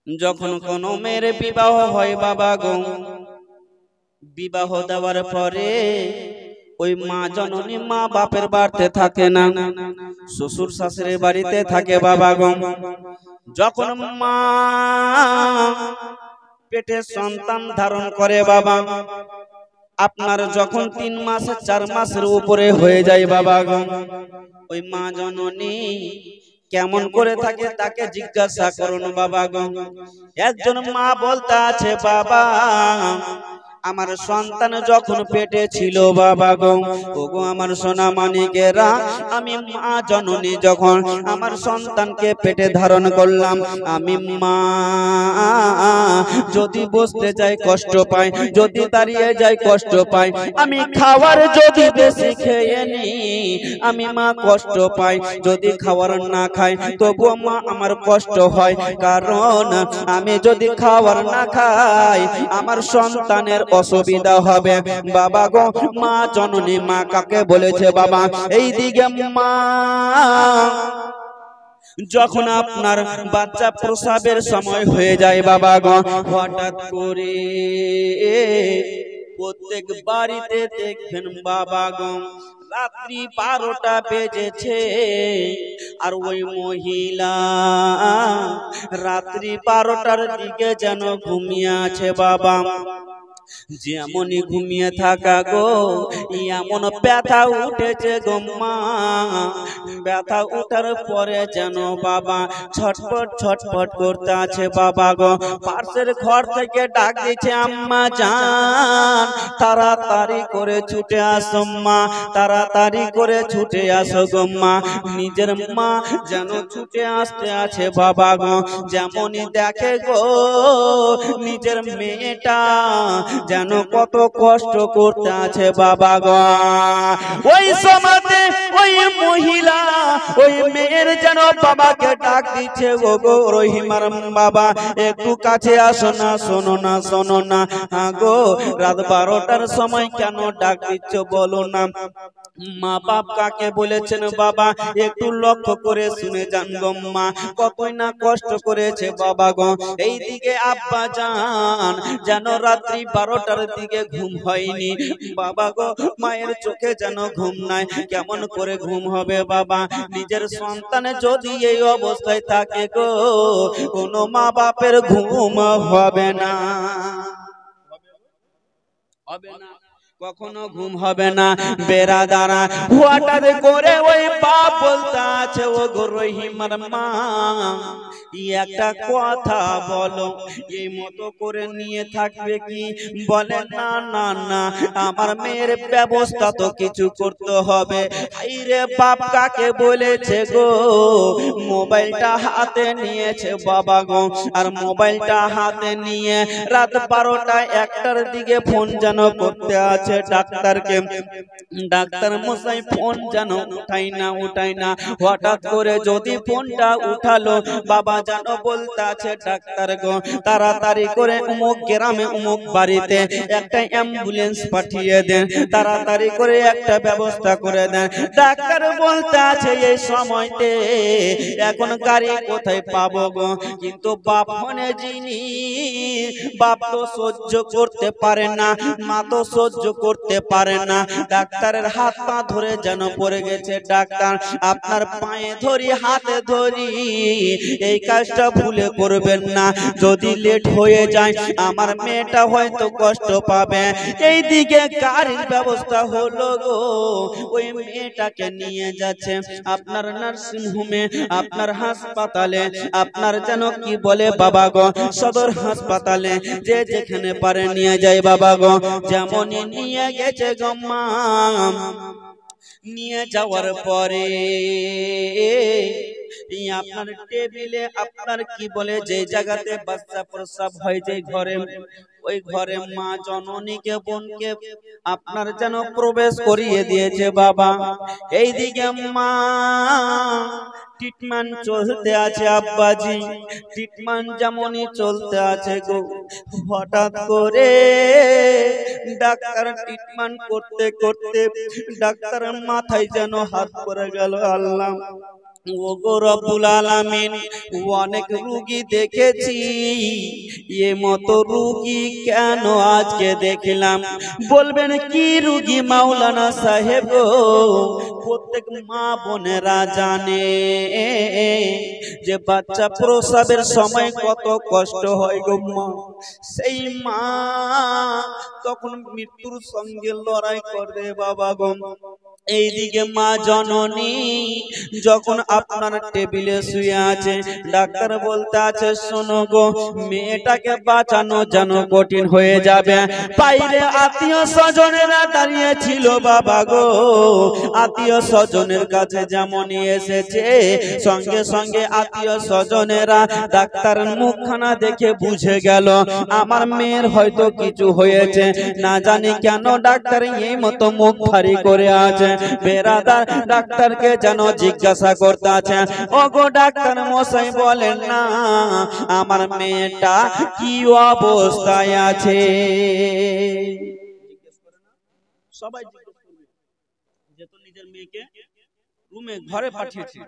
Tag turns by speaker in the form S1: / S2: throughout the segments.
S1: যখন কোনো মেয়ের বিবাহ হয় বাবা গো, বিবাহ দেওয়ার পরে ওই মা জননী মা বাপের বাড়িতে থাকে না, শ্বশুর শাশুড়ির বাড়িতে থাকে বাবা গো। যখন মা পেটে সন্তান ধারণ করে বাবা, আপনার যখন 3 মাস 4 মাসের উপরে হয়ে যায় বাবা গো, ওই মা জননী কেমন করে থাকে তাকে জিজ্ঞাসা করুন বাবা গো। একজন মা বলতে আছে, বাবা আমার সন্তান যখন পেটে ছিল বাবা গো, ওগো আমার সোনা মানিকেরা, আমি মা জননী যখন আমার সন্তানকে পেটে ধারণ করলাম, আমি মা যদি বসতে যাই কষ্ট পাই, যদি দাঁড়িয়ে যাই কষ্ট পাই, আমি খাবার যদি বেশি খেয়ে নি আমি মা কষ্ট পাই, যদি খাবার না খাই তবু মা আমার কষ্ট হয়, কারণ আমি যদি খাবার না খাই আমার সন্তানের অসুবিধা হবে বাবা গো। মা জননী মা কাকে বলেছে বাবা? এই দিকে মা যখন আপনার বাচ্চা প্রসবের সময় হয়ে যায় বাবা গো, হঠাৎ করে প্রত্যেক বাড়িতে দেখবেন বাবা গো রাত্রি 12টা বেজেছে, আর ওই মহিলা রাত্রি 12টার দিকে যেন ঘুমিয়ে আছে বাবা। যেমনই ঘুমিয়ে থাকা গো, এমন ব্যথা উঠেছে গো মা, ব্যথা উঠার পরে যেন বাবা ছটফট ছটফট করতে আছে বাবা গো। পাশের ঘর থেকে ডাক দিচ্ছে, আম্মা জান তাড়াতাড়ি করে ছুটে আসো মা, তাড়াতাড়ি করে ছুটে আসো গো মা। নিজের মা যেন ছুটে আসতে আছে বাবা গো, যেমনই দেখে গো নিজের মেয়েটা যেন কত কষ্ট করতে আছে বাবা গো। ওই সমাজে ওই মহিলা ওই মেয়ের যেন বাবাকে ডাক দিচ্ছে, ও গো রহিমার বাবা একটু কাছে আসো না, শোনো না শোনো না, গো রাত 12টার সময় কেন ডাক দিচ্ছ বলো না। মা বাপ কাকে বলেছেন বাবা একটু লক্ষ্য করে শুনে যান গো মা, কতই না কষ্ট করেছে বাবা গো। এই দিকে আব্বা জান যেন রাত্রি 12টার দিকে ঘুম হয়নি বাবা গো, মায়ের চোখে যেন ঘুম নাই, কেমন করে ঘুম হবে বাবা? নিজের সন্তানে যদি এই অবস্থায় থাকে গো, কোনো মা বাপের ঘুম হবে না, হবে না, কখনো ঘুম হবে না। বেড়া দ্বারা হঠাৎ করে ওই বাপ বলতে আছে, ও গো রহিমার মা একটা কথা বলো, এই মতো করে নিয়ে থাকবে কি? বলে না না না, আমার মেয়ের ব্যবস্থা তো কিছু করতে হবে। রে বাপ কাকে বলেছে গো? মোবাইলটা হাতে নিয়েছে বাবা গো, আর মোবাইলটা হাতে নিয়ে রাত 12টা 1টার দিকে ফোন যেন করতে আছে ডাক্তারকে। ডাক্তার মশাই ফোন যেন উঠাই না উঠাই না, হঠাৎ করে যদি ফোনটা উঠালো বাবা যেন বলতে আছে, ডাক্তার গো তাড়াতাড়ি করে অমুক গ্রামে অমুক বাড়িতে একটা অ্যাম্বুলেন্স পাঠিয়ে দেন, তাড়াতাড়ি করে একটা ব্যবস্থা করে দেন। ডাক্তার বলতে আছে এই সময়তে এখন গাড়ি কোথায় পাবো গো? কিন্তু বাপ মনে যিনি, বাপ তো সহ্য করতে পারে না, মা তো সহ্য করতে পারে না। ডাক্তারের হাত পা ধরে যেন পড়ে গেছে, ডাক্তার আপনার পায়ে ধরি হাতে ধরি এই কাজটা ভুলে করবেন না, যদি লেট হয়ে যায় আমার মেয়েটা হয়তো কষ্ট পাবে। এই দিকে গাড়ির ব্যবস্থা হলো গো, ওই মেয়েটাকে নিয়ে যাচ্ছে আপনার নার্সিং হোমে, আপনার হাসপাতালে, আপনার যেন কি বলে বাবা গো সদর হাসপাতালে, যে যেখানে পারে নিয়ে যায় বাবা গো। যেমনই নিয়ে গেছে গো মা, নিয়ে যাওয়ার পরে আপনার টেবিলে আপনার কি বলে যে জায়গাতে বাচ্চা প্রসব হয় যে ঘরে, ওই ঘরে মা জননীকে বোনকে আপনার যেন প্রবেশ করিয়ে দিয়েছে বাবা। এইদিকে মা ট্রিটমেন্ট চলতে আছে আব্বাজি, ট্রিটমেন্ট যেমনই চলতে আছে গো, হঠাৎ করে ডাক্তার ট্রিটমেন্ট করতে করতে ডাক্তারের মাথায় যেন হাত পড়ে গেল। আল্লাহ ওগো রব্বুল আলামিন, অনেক রুগী দেখেছি, এ মতো রুগী কেন আজকে দেখলাম? বলবেন কি রুগী মাওলানা সাহেব? প্রত্যেক মা বোনেরা জানে যে বাচ্চা প্রসবের সময় কত কষ্ট হয় গো মা। সেই মা তখন মৃত্যুর সঙ্গে লড়াই করে বাবা গো। এইদিকে মা জননী যখন আপনার টেবিলে শুয়ে আছে, ডাক্তার বলতে আছে শোনো গো, মেয়েটাকে বাঁচানো যেন কঠিন হয়ে যাবে। বাইরে আত্মীয় স্বজনেরা দাঁড়িয়ে ছিল বাবা গো। আত্মীয় স্বজনের কাছে যেমনই এসেছে, সঙ্গে সঙ্গে আত্মীয় স্বজনেরা ডাক্তারের মুখখানা দেখে বুঝে গেল আমার মেয়ের হয়তো কিছু হয়েছে। না জানি কেন ডাক্তার এই মতো মুখ ভারী করে আছে। বেরাদার ডাক্তারকে যেন জিজ্ঞাসা করতে আছে, ওগো ডাক্তার মশাই বলেন না আমার মেয়েটা কি অবস্থায় আছে? সবাই যেহেতু নিজের মেয়েকে রুমে ঘরে পাঠিয়েছে,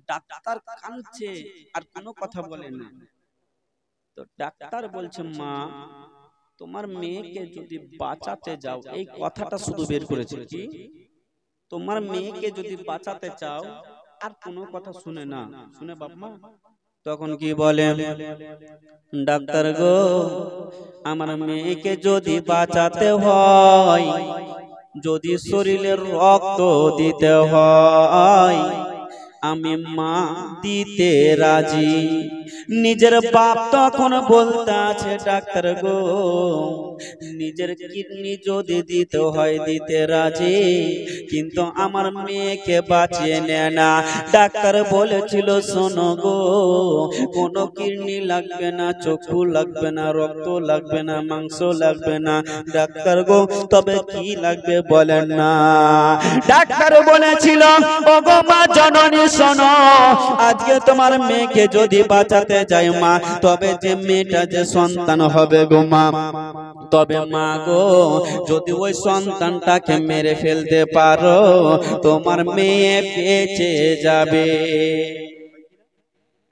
S1: ডাক্তার কাঁদছে আর কোনো কথা বলে না। তো ডাক্তার বলছে মা তোমার মেয়েকে যদি বাঁচাতে যাও, এই কথাটা শুধু বের করেছে কি তোমার মেয়েকে যদি বাঁচাতে চাও, আর কোনো কথা শুনে না, শুনে বাপ মা তখন কি বলে, ডাক্তার গো আমার মেয়েকে যদি বাঁচাতে হয়, যদি শরীরের রক্ত দিতে হয়, আমি মা দিতে রাজি। নিজের বাপ তখন বলতে আছে ডাক্তার গো নিজের কিডনি যদি দিতে হয় দিতে রাজি, কিন্তু আমার মেয়েকে বাঁচিয়ে নেয় না। ডাক্তার বলেছিল শোনো গো কোনো কিডনি লাগবে না, চক্ষু লাগবে না, রক্ত লাগবে না, মাংস লাগবে না। ডাক্তার গো তবে কি লাগবে বলেন না? ডাক্তার বলেছিল ওগো মা জননী শোনো, আজকে তোমার মেয়েকে যদি বাঁচাতে চাই মা, তবে যে মেয়েটা যে সন্তান হবে গো মা, তবে মা গো যদি ওই সন্তানটাকে মেরে ফেলতে পারো তোমার মেয়ে বেঁচে যাবে।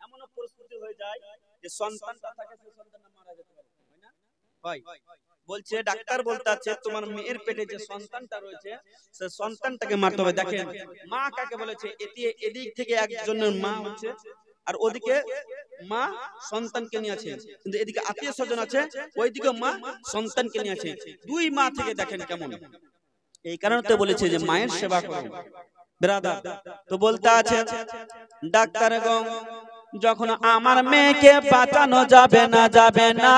S1: এমন পরিস্থিতি হয়ে যায় যে সন্তানটা থাকে সেই সন্তানটা মারা যেতে পারে, তাই না? ভাই বলছে ডাক্তার বলতে আছে তোমার মেয়ের পেটে যে সন্তানটা রয়েছে সেই সন্তানটাকে মারতে হবে। দেখেন মা কাকে বলেছে, এদিক থেকে একজনের মা হচ্ছে আর ওদিকে মা সন্তানকে নিয়ে আছে, কিন্তু এদিকে আত্মীয় স্বজন আছে, ওইদিকে মা সন্তানকে নিয়ে আছে। দুই মা থেকে দেখেন কেমন। এই কারণে তো বলেছে যে মায়ের সেবা করো ব্রাদার। তো বলতে আছে ডাক্তার গো যখন আমার মেয়েকে বাঁচানো যাবে না, যাবে না,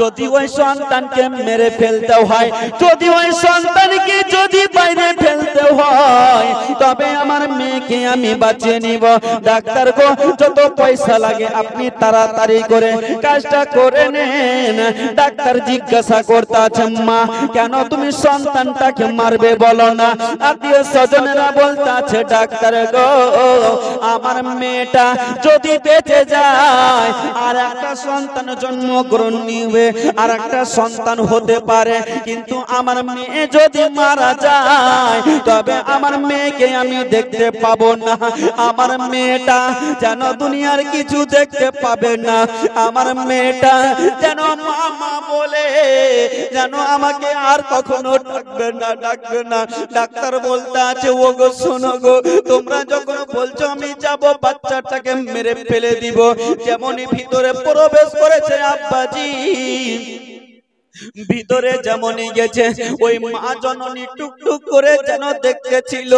S1: যদি ওই সন্তানকে মেরে ফেলতে হয়, যদি ওই সন্তানকে যদি বাইরে ফেলতে হয়, তবে আমার মেয়েকে আমি বাঁচিয়ে নিব। ডাক্তার গো যত পয়সা লাগে আপনি তাড়াতাড়ি করে কাজটা করে নেন। ডাক্তার জিজ্ঞাসা করতে আছে মা কেন তুমি সন্তানটাকে মারবে বলো না? আত্মীয় স্বজনেরা বলতে আছে ডাক্তার গো আমার মেয়েটা যদি বেঁচে যায় আর একটা সন্তান জন্মগ্রহণ নিবে, আর একটা সন্তান হতে পারে, কিন্তু আমার মেয়ে যদি মারা যায় তবে আমার মেয়েকে আমি দেখতে পাবো না। আমার মেয়েটা যেন দুনিয়ার কিছু দেখতে পাবে না। আমার মেয়েটা যেন মামা বলে যেন আমাকে আর কখনো ডাকবে না, ডাকবে না। ডাক্তার বলতে আছে ও গো শোনো গো, তোমরা যখন বলছো আমি যাব বাচ্চাটাকে মেরে ফেলে দিব, যেমনই ভিতরে প্রবেশ করেছে আব্বাজি, ভিতরে যেমনই গেছে ওই মা জননী টুকটুক করে যেন দেখতেছিল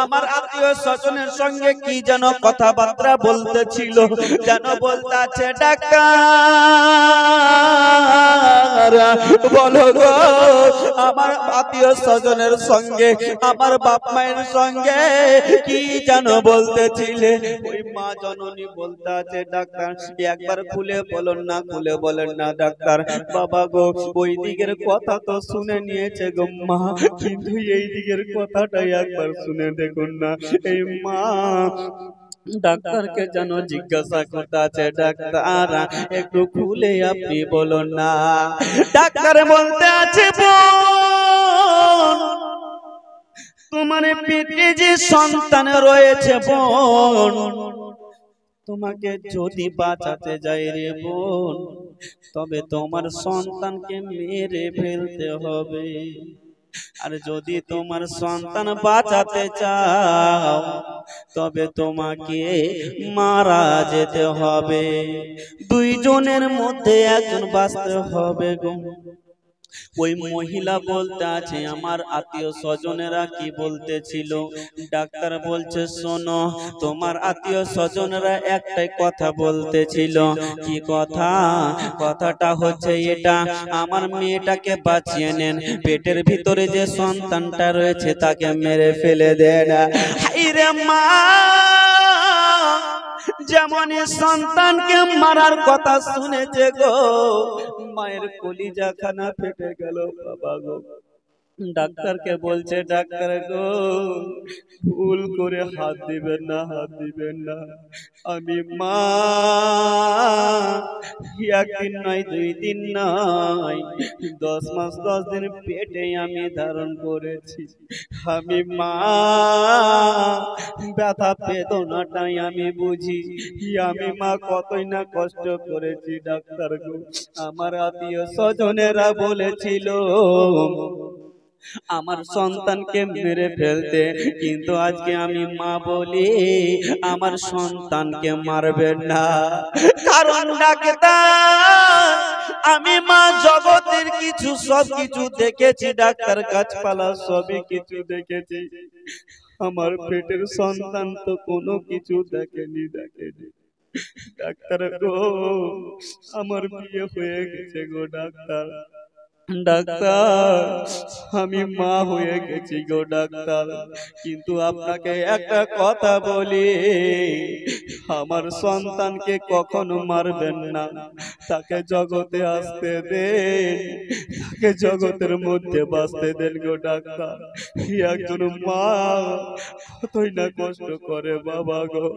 S1: আমার আত্মীয় স্বজনের সঙ্গে কি যেন কথাবার্তা বলতেছিল, যেন বলতে আছে ডাক্তার বলো গো আমার আত্মীয় স্বজনের সঙ্গে আমার বাপ মায়ের সঙ্গে কি যেন বলতেছিলে। ওই মা জননী বলতে আছে ডাক্তার একবার খুলে বলেন না, খুলে বলেন না ডাক্তার। বাবা গো ওই দিকের কথা তো শুনে নিয়েছে গো মা, কিন্তু এই দিকের কথাটাই একবার শুনে দেখুন না। এই মা ডাক্তারকে যেন জিজ্ঞাসা করতে আছে ডাক্তার একটু খুলে আপনি বলুন না। ডাক্তার বলতে আছে বোন তোমার পেটে যে সন্তান রয়েছে বোন, তোমাকে যদি বাঁচাতে যাই রে বোন, তবে তোমার সন্তানকে মেরে ফেলতে হবে। আর যদি তোমার সন্তান বাঁচাতে চাও, তবে তোমাকে মারা যেতে হবে। দুইজনের মধ্যে একজন বাঁচতে হবে গো। ওই মহিলা বলতে আছে, আমার আত্মীয় স্বজনেরা কি বলতেছিল, ডাক্তার বলছে শোনো, তোমার আত্মীয় স্বজনেরা একটাই কথা বলতেছিল। কি কথা? কথাটা হচ্ছে এটা, আমার মেয়েটাকে বাঁচিয়ে নেন, পেটের ভিতরে যে সন্তানটা রয়েছে তাকে মেরে ফেলে দেন। হায়রে মা, যেমন সন্তানকে মারার কথা শুনেছে গো, মায়ের কলিজা খানা ফেটে গেল বাবা গো। ডাক্তারকে বলছে, ডাক্তার গো ভুল করে হাত দিবেন না, হাত দিবেন না, আমি মা একদিন নয়, 2 দিন নয়, 10 মাস 10 দিন পেটে আমি ধারণ করেছি। আমি মা, ব্যথা বেদনাটাই আমি বুঝি, আমি মা কতই না কষ্ট করেছি। ডাক্তার গো, আমার আত্মীয় স্বজনেরা বলেছিল আমার সন্তানকে মেরে ফেলতে, কিন্তু আজকে আমি মা বলি আমার সন্তানকে মারবেন না। কারণ ডাক্তার, আমি মা জগতের কিছু সব কিছু দেখেছি, ডাক্তার গাছপালা সবই কিছু দেখেছি, আমার পেটের সন্তান তো কোনো কিছু দেখেনি। ডাক্তার গো, আমার বিয়ে হয়ে গেছে গো ডাক্তার, ডাক্তার আমি মা হয়ে গেছি গো ডাক্তার, কিন্তু আপনাকে একটা কথা বলি, আমার সন্তানকে কখনো মারবেন না, তাকে জগতে আসতে দেন, তাকে জগতের মধ্যে বাঁচতে দেন গো ডাক্তার। একজন মা কতই না কষ্ট করে বাবা গো।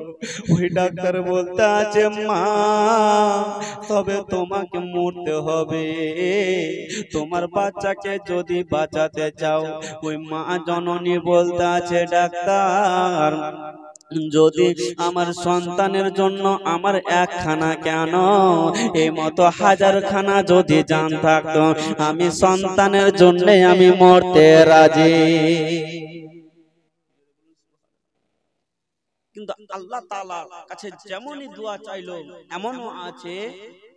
S1: ওই ডাক্তার বলতে আছে, মা তবে তোমাকে মরতে হবে, তোমার বাচ্চাকে যদি বাঁচাতে চাও। ওই মা জননী বলতে আছে, ডাক্তার যদি আমার সন্তানের জন্য আমার একখানা কেন, এই মতো 1000 খানা যদি জান থাকতো, আমি সন্তানের জন্য আমি মরতে রাজি। কিন্তু আল্লাহ তাআলার কাছে যেমনই দোয়া চাইলো, এমনও আছে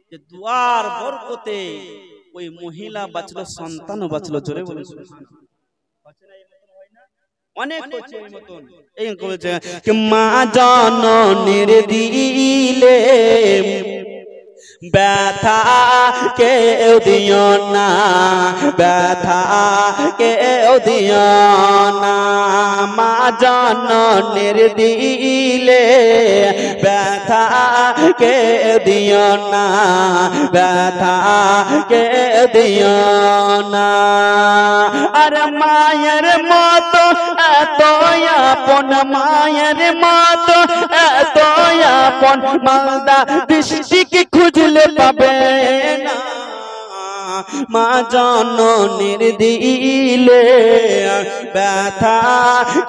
S1: যে দুয়ার বরকতে ওই মহিলা বাঁচলো, সন্তানও বাঁচলো। জোরে বলুন সুবহানাল্লাহ। অনেক হচ্ছে এই মতন। এই করেছে কি মা জননীর দিলে ব্যথা কেউ দিও না, ব্যথা কেউ দিও না, মা জননীর দিলে ব্যথা কেউ দিও না, ব্যথা কেউ দিও না। আর মায়ের মতো এত আপন, মায়ের মতো এত আপন মালদা দৃষ্টিকে খুঁজলে পাবে না, মা জননীর দিলে ব্যথা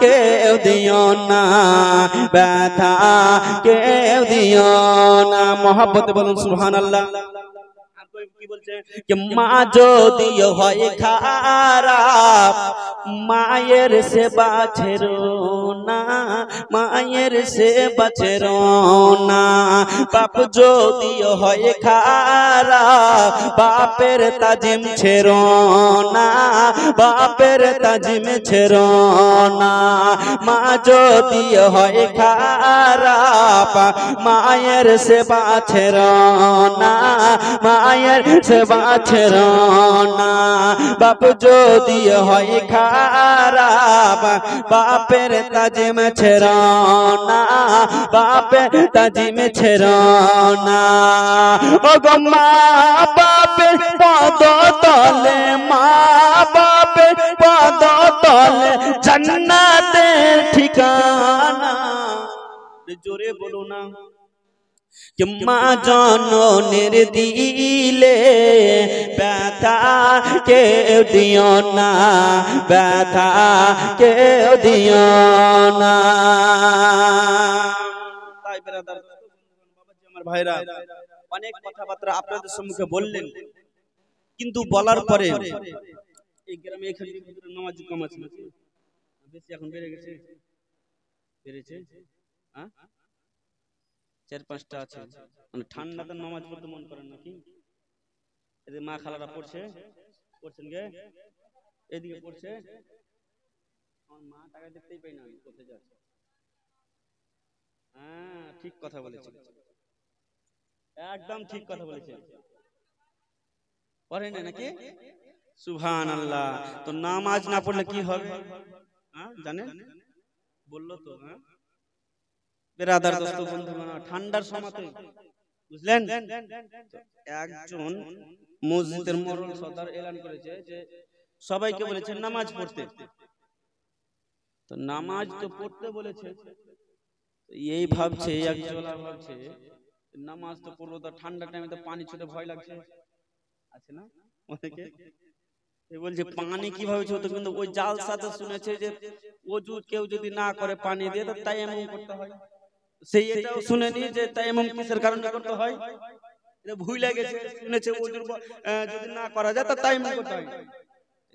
S1: কেউ দিও না, ব্যথা কেউ দিও না। মহব্বত বলুন সুবহানাল্লাহ। কি বলছে যে মা যদি হয় খারাপ, মায়ের সেবা ছেড়ো না, মায়ের সেবা ছেড়ো না। বাপ যদি হয় খারাপ, বাপের তাজিম ছেড়ো না, বাপের তাজিম ছেড়ো না। মা যদি হয় খারাপ, মায়ের সেবা ছেড়ো না, মায়ের সেবা ছেড়ো না। বাপ যদি হয় খারাপ, বাপের তাজিম ছেড়ো না, বাপের তাজিম ছেড়ো না। ও গো মা বাপের পদ তলে, মা বাপের পদ তলে জান্নাতের ঠিকানা। জোরে বলো না। कि माँ जननेर दिले व्यथा के दियो ना, व्यथा के दियो ना। তাই ব্রাদার বাবাজি আমার ভাইরা অনেক কথাবার্তা আপনাদের সম্মুখে বললেন, কিন্তু বলার পরে এই গ্রামে এখানে নামাজ কম আছে বেশি, এখন বেড়ে গেছে, বেড়েছে, হ্যাঁ 4-5টা আছে। মানে ঠান্ডাতে নামাজ পড়তে মন করেন নাকি? এদিকে মা খালারা পড়ছে, পড়ছেন গে এদিকে পড়ছে, আমার মা টাকা দেখতেই পাই না, আমি কোথায় যাচ্ছি। হ্যাঁ ঠিক কথা বলেছেন, একদম ঠিক কথা বলেছেন। পড়েন নাকি? সুবহানাল্লাহ। তো নামাজ না পড়লে কি হবে হ্যাঁ জানেন? বললো তো হ্যাঁ বেরাদার দোস্ত বন্ধুগণ, ঠান্ডার সময়তে বুঝলেন একজন মসজিদের মরল সর্দার এলান করেছে যে সবাইকে বলেছে নামাজ পড়তে। তো নামাজ তো পড়তে বলেছে, এই ভাবছে একজলা ভাবছে নামাজ তো পড়বো, তো ঠান্ডা টাইমে তো পানি ছুটে ভয় লাগছে, আছে না অনেকে বলছে পানি কিভাবে ছুটে, কিন্তু ওই জালসাতে শুনেছে যে ওযু কেউ যদি না করে পানি দিয়ে তো তায়াম্মুম করতে হয়, সেই এটাও শুনেনি যে তায়াম্মুম কিসের কারণে করতে হয়, এটা ভুলে গেছে, শুনেছে ওযুর যদি না করা যায় তো তায়াম্মুম করতে হয়,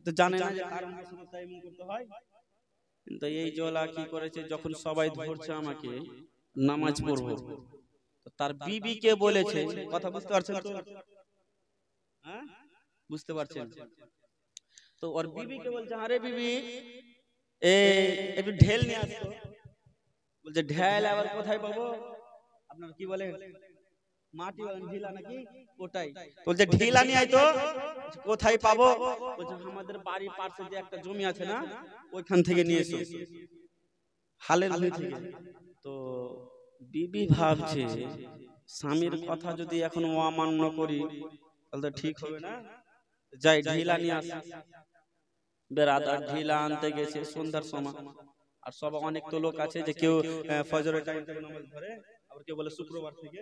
S1: তো জানে না যে কারণে শুধু তায়াম্মুম করতে হয়। কিন্তু এই জলা কি করেছে, যখন সবাই ধরছে আমাকে নামাজ পড়বো, তো তার বিবিকে বলেছে, কথা বুঝতে পারছেন তো হ্যাঁ বুঝতে পারছেন তো ওর বিবিকে বলছে আরে বিবি একটু ঢেল নিয়ে আসতো। বলছে ঢেল আবার কোথায় পাবো, আপনার কি বলে মাটি বলেন ঢিলা নাকি, ওটাই বলছে ঢিলা নিয়ে আয় তো। কোথায় পাবো? বলছে আমাদের বাড়ির পাশে যে একটা জমি আছে না, ওইখান থেকে নিয়ে এসো, হালের ভূমি থেকে। তো বিবি ভাবছে স্বামীর কথা যদি এখন অমান্য করি তাহলে তো ঠিক হবে না, যাই ঢিলা নিয়ে আসি। বেরাদার ঢিলা আনতে গেছে সন্ধ্যার সময়, আর সব অনেক তো লোক আছে যে কেউ ফজরের টাইম থেকে নামাজ ধরে, আবার কেউ বলে শুক্রবার থেকে।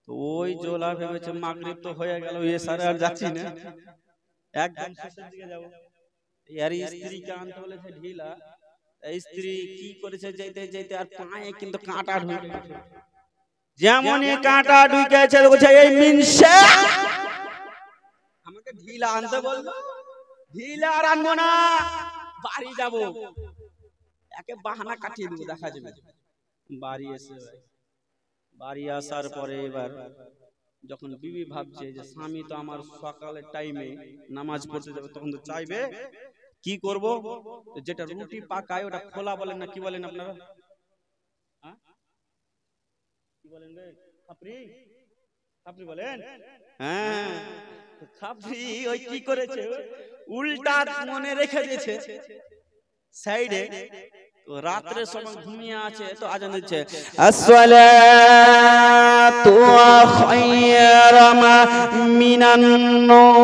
S1: তো ওই জোলা ভেবেছে মাগরিব তো হয়ে গেল, এসারে আর যাচ্ছি না, একদম শেষের দিকে যাব। আর স্ত্রীকে আনতে বলেছে ঢিলা, স্ত্রী কি করেছে, যেতে যেতে আর পায়ে কিন্তু কাঁটা ঢুকে গেছে, যেমনই কাঁটা ঢুকেছে বলছে এই মিনসে আমাকে ঢিলা আনতে বললো, ঢিলা আর আনবো না, বাড়ি যাব, একে বাহানা কাটিয়ে দেবো, দেখা যাবে। বাড়ি এসে বাড়ি আসার পরে এবার যখন বিবি ভাবছে যে স্বামী তো আমার সকালের টাইমে নামাজ পড়তে যাবে, তখন তো চাইবে কি করব, যেটা রুটি পাকায় ওটা খোলা বলেন না কি বলেন আপনারা, কি বলেন রে খাপরি, খাপরি বলেন, হ্যাঁ খাপরি। ওই কি করেছে উল্টা মনে রেখে দিয়েছে সাইডে, তো রাত্রে সময় ঘুমিয়ে আছে, তো আজান দিচ্ছে আসসালাতু খায়রুম মিনান নূম,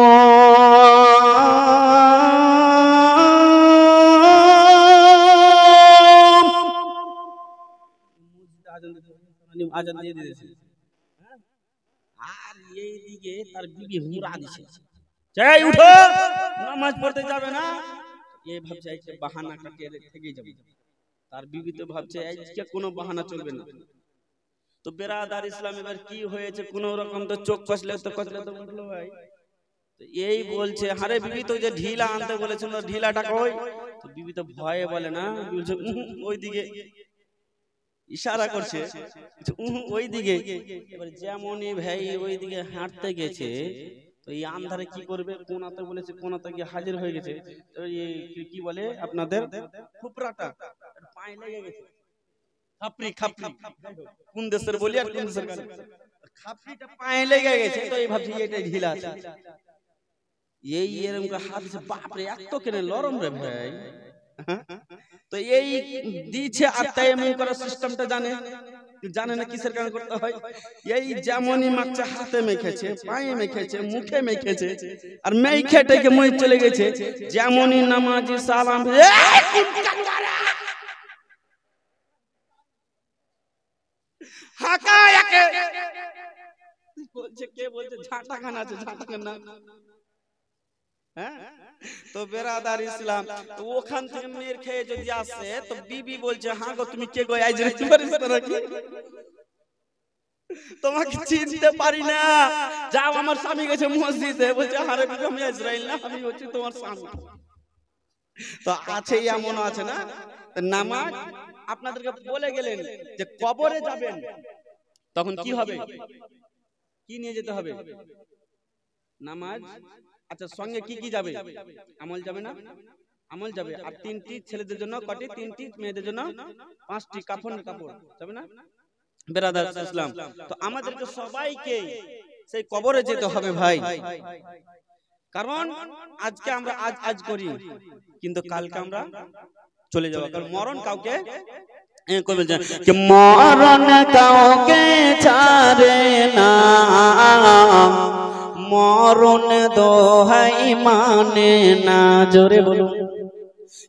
S1: আজান দিয়ে দিয়েছে। আর এইদিকে তার বিবি হুরা দিছে, যাই উঠো নামাজ পড়তে যাবে না, এই ভাবছে আজকে বাহানা কাটিয়ে থেকে যাবে। তার বিবি তো ভাবছে আজকে কোনো বাহানা চলবে না। তো বেরাদার ইসলাম এবার কি হয়েছে, কোন রকম তো চোখ কষলে তো উঠলো ভাই। তো এই বলছে আরে বিবি তো যে ঢিলা আনতে বলেছিল, ঢিলাটা কই? তো বিবি তো ভয়ে বলে না, বলছে ওইদিকে, ইশারা করছে ওইদিকে। এবার যেমনই ভাই ওইদিকে হাঁটতে গেছে, তো এই আন্ধারে কি করবে, কোনাতে বলেছে, কোনাতে গিয়ে হাজির হয়ে গেছে। কি বলে আপনাদের খুপরাটা পায়ে লেগে গেছে, খাপরি, খাপরি কোন দেশের বলি আর কোন দেশের গালি, খাপরিটা পায়ে লেগে গেছে। তো এই ভাবছি এটা ঢিলা আছে, এই এরকম হাত দিছে, বাপ রে এত কেনে লরম রে ভাই। তো এই দিছে, আর তায়াম্মুম করার সিস্টেমটা জানে, জানে না কিসের কারণে করতে হয়। এই যেমনই মাখছে, হাতে মেখেছে, পায়ে মেখেছে, মুখে মেখেছে, আর মেখে টেকে মই চলে গেছে। যেমনই নামাজি সালাম হাঁকা এক কে বলছে, কে বলছে ঝাঁটা খান আছে, ঝাঁটা খান না। হ্যাঁ, তো বেরাদার ইসলাম, তো ওখান থেকে মেয়ের খেয়ে যদি আসে তো বিবি বলছে, হ্যাঁ গো তুমি কে গো, আইজরাইল পারিস না নাকি? তোমাকে চিনতে পারি না। যাও, আমার স্বামী গেছে মসজিদে, বলছে আরে বিবি আমি আইজরাইল না, আমি হচ্ছে তোমার স্বামী। তো আছে, এমন আছে না। নামাজ আপনাদেরকে বলে গেলেন যে কবরে যাবেন, তখন কি হবে, কি নিয়ে যেতে হবে? নামাজ। আচ্ছা, সঙ্গে কি কি যাবে? আমল যাবে না? আমল যাবে। আর 3টি ছেলেদের জন্য কটি? 3টি মেয়েদের জন্য 5টি কাফন কাপড় যাবে না বেরাদার ইসলাম? তো আমাদেরকে সবাইকে সেই কবরে যেতে হবে ভাই। কারণ আজকে আমরা আজ করি, কিন্তু কালকে আমরা চলে যাব। কারণ মরণ কাউকে মরণ কাউকে ছাড়ে না, মরণ দোহাই মানে না। জোরে বলুন,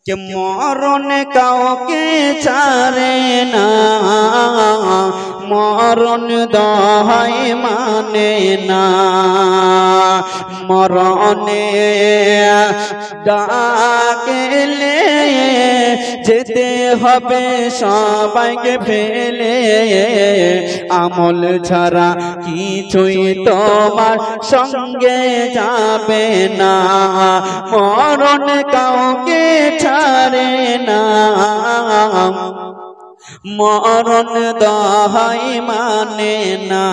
S1: যে মরণ কাউকে ছাড়ে না, মরণ দোহাই মানে না। মরণে ডাকলে যেতে হবে সবাইকে ফেলে, আমল ছাড়া কিছুই তোমার সঙ্গে যাবে না। মরণ কাউকে ছাড়ে না, মরণ দহাই মানে না।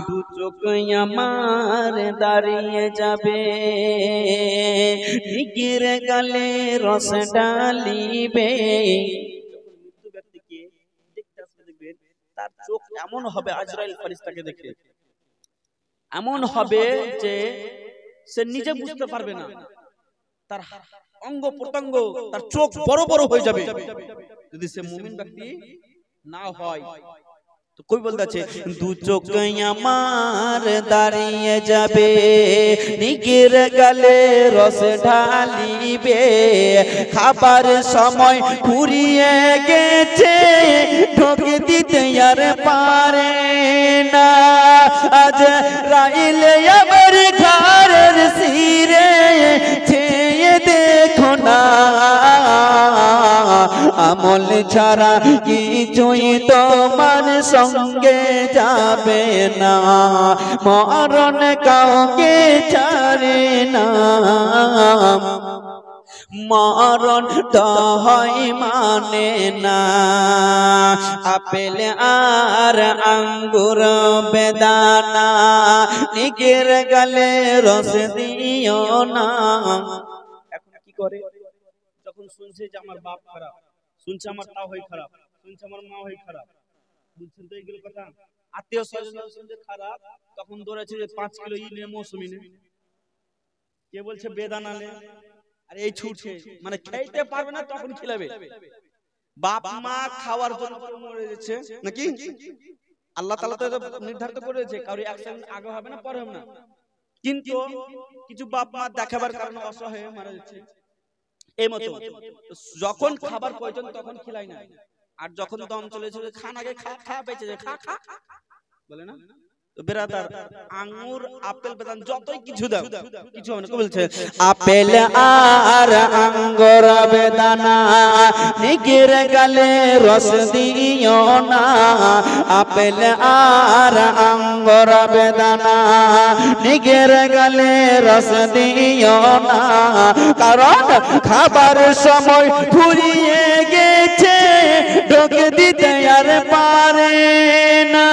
S1: দু চোখ আমার দাঁড়িয়ে যাবে, নিগির গালে রস ঢালিবে। মৃত্যু ব্যক্তিকে দেখতে আসবে, দেখবেন তার চোখ এমন হবে, আজরাইল ফেরেশতাকে দেখে এমন হবে যে সে নিজে বুঝতে পারবে না, তার অঙ্গ প্রত্যঙ্গ, তার চোখ বড় বড় হয়ে যাবে। যদি সে মুমিন ব্যক্তি না হয় তো কই বলতে আছে, দু চোখ আমার দাঁড়িয়ে যাবে, নিগির গালে রস ঢালিবে। খাবার সময় ফুরিয়ে গেছে, ঢোকে দিতে আর পারে না। আজ রাইলে আমার ঘরের সিরে চেয়ে দেখো না, আমল ছাড়া কিছুই তোমার সঙ্গে যাবে না। মরণ কাউকে ছাড়ে না, মরণ দহাই মানে না। আপেল আর আঙ্গুর বেদানা, নিগের গালে রস দিও না। এখন কি করে, যখন শুনছে যে আমার বাপ খারাপ, শুনছে আমার তাও হয় খারাপ, শুনছে আমার মা হয় খারাপ, বুঝছেন তো এইগুলো কথা। আত্মীয় স্বজন শুনছে খারাপ, তখন দৌড়াচ্ছে যে 5 কিলো ই নে, মৌসুমি নে, কে বলছে বেদানা নে, আর এই ছুটছে, মানে খেতে পারবে না তখন খিলাবে। বাপ মা খাওয়ার জন্য মরে যাচ্ছে নাকি? আল্লাহ তাআলা তো নির্ধারিত করেছে কারো অ্যাক্সিডেন্ট আগে হবে না পরে হবে না, কিন্তু কিছু বাপ মা দেখাবার কারণে অসহায় হয়ে মারা যাচ্ছে। এই মতো যখন খাবার প্রয়োজন তখন খিলাই না, আর যখন দম চলেছে খান আগে খা, খা বেঁচে যায়, খা খা বলে না। তো বেরাদার, আঙ্গুর আপেল বেদান যতই কিছু দাও কিছু হবে না। কি বলছে, আপেল আর আঙ্গুর বেদানা, নিগের গালে রস দিও না। আপেল আর আঙ্গুর বেদানা, নিগের গালে রস দিও না। কারণ খাবার সময় ফুরিয়ে গেছে, ঢোকে দিতে আর পারে না।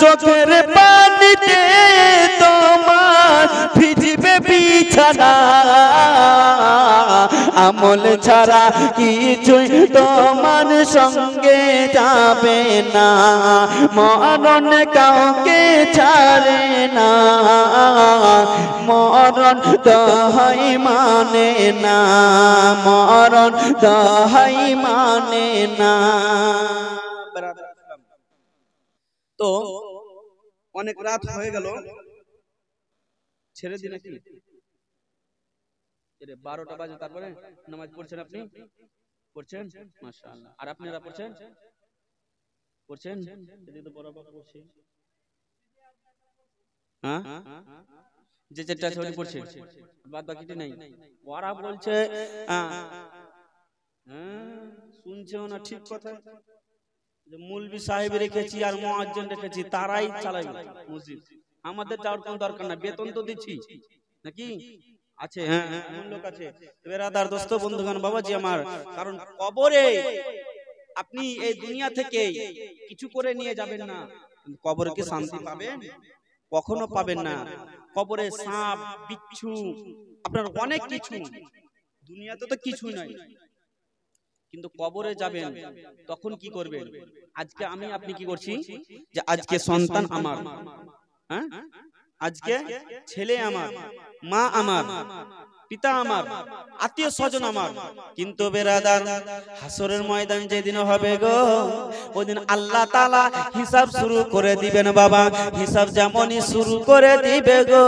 S1: চোখের পানিতে তোমার ভিজবে বিছানা, আমল ছাড়া কিছুই তোমার সঙ্গে যাবে না। মরণ কাউকে ছাড়ে না, মরণ দহাই মানে না, মরণ দহাই মানে না। তো অনেক রাত হয়ে গেল, ছেড়ে দিন নাকি? 12টা বাজে, তারপরে নামাজ পড়ছেন? আপনি পড়ছেন? মাশাআল্লাহ। আর আপনারা পড়ছেন? করছেন? এদিকে তো বরাবর করছে। হ্যাঁ, যে যেটা ছড়ি পড়ছে, বাদ বাকিটা নেই। ওরা বলছে শুনছেও না ঠিক কথা, যে মৌলভী সাহেব রেখেছি আর মুয়াজ্জিন রেখেছি, তারাই চালাবে মসজিদ। আমাদের যাওয়ার কোনো দরকার না, বেতন তো দিচ্ছি নাকি আছে। হ্যাঁ, এমন লোক আছে। বেরাদার দোস্ত বন্ধুগণ বাবাজি আমার, কারণ কবরে আপনি এই দুনিয়া থেকে কিছু করে নিয়ে যাবেন না, কবরে কি শান্তি পাবেন? কখনো পাবেন না। কবরে সাপ বিচ্ছু আপনার অনেক কিছু, দুনিয়াতে তো কিছুই নাই, কিন্তু কবরে যাবেন তখন কি করবেন? আজকে আমি আপনি কি করছি, যে আজকে সন্তান আমার, হ্যাঁ, আজকে ছেলে আমার, মা আমার, পিতা আমার, আত্মীয় স্বজন আমার, কিন্তু বেরাদার হাসরের ময়দান যেদিন হবে গো, ওইদিন আল্লাহ তাআলা হিসাব শুরু করে দিবেন বাবা। হিসাব যেমনই শুরু করে দিবে গো,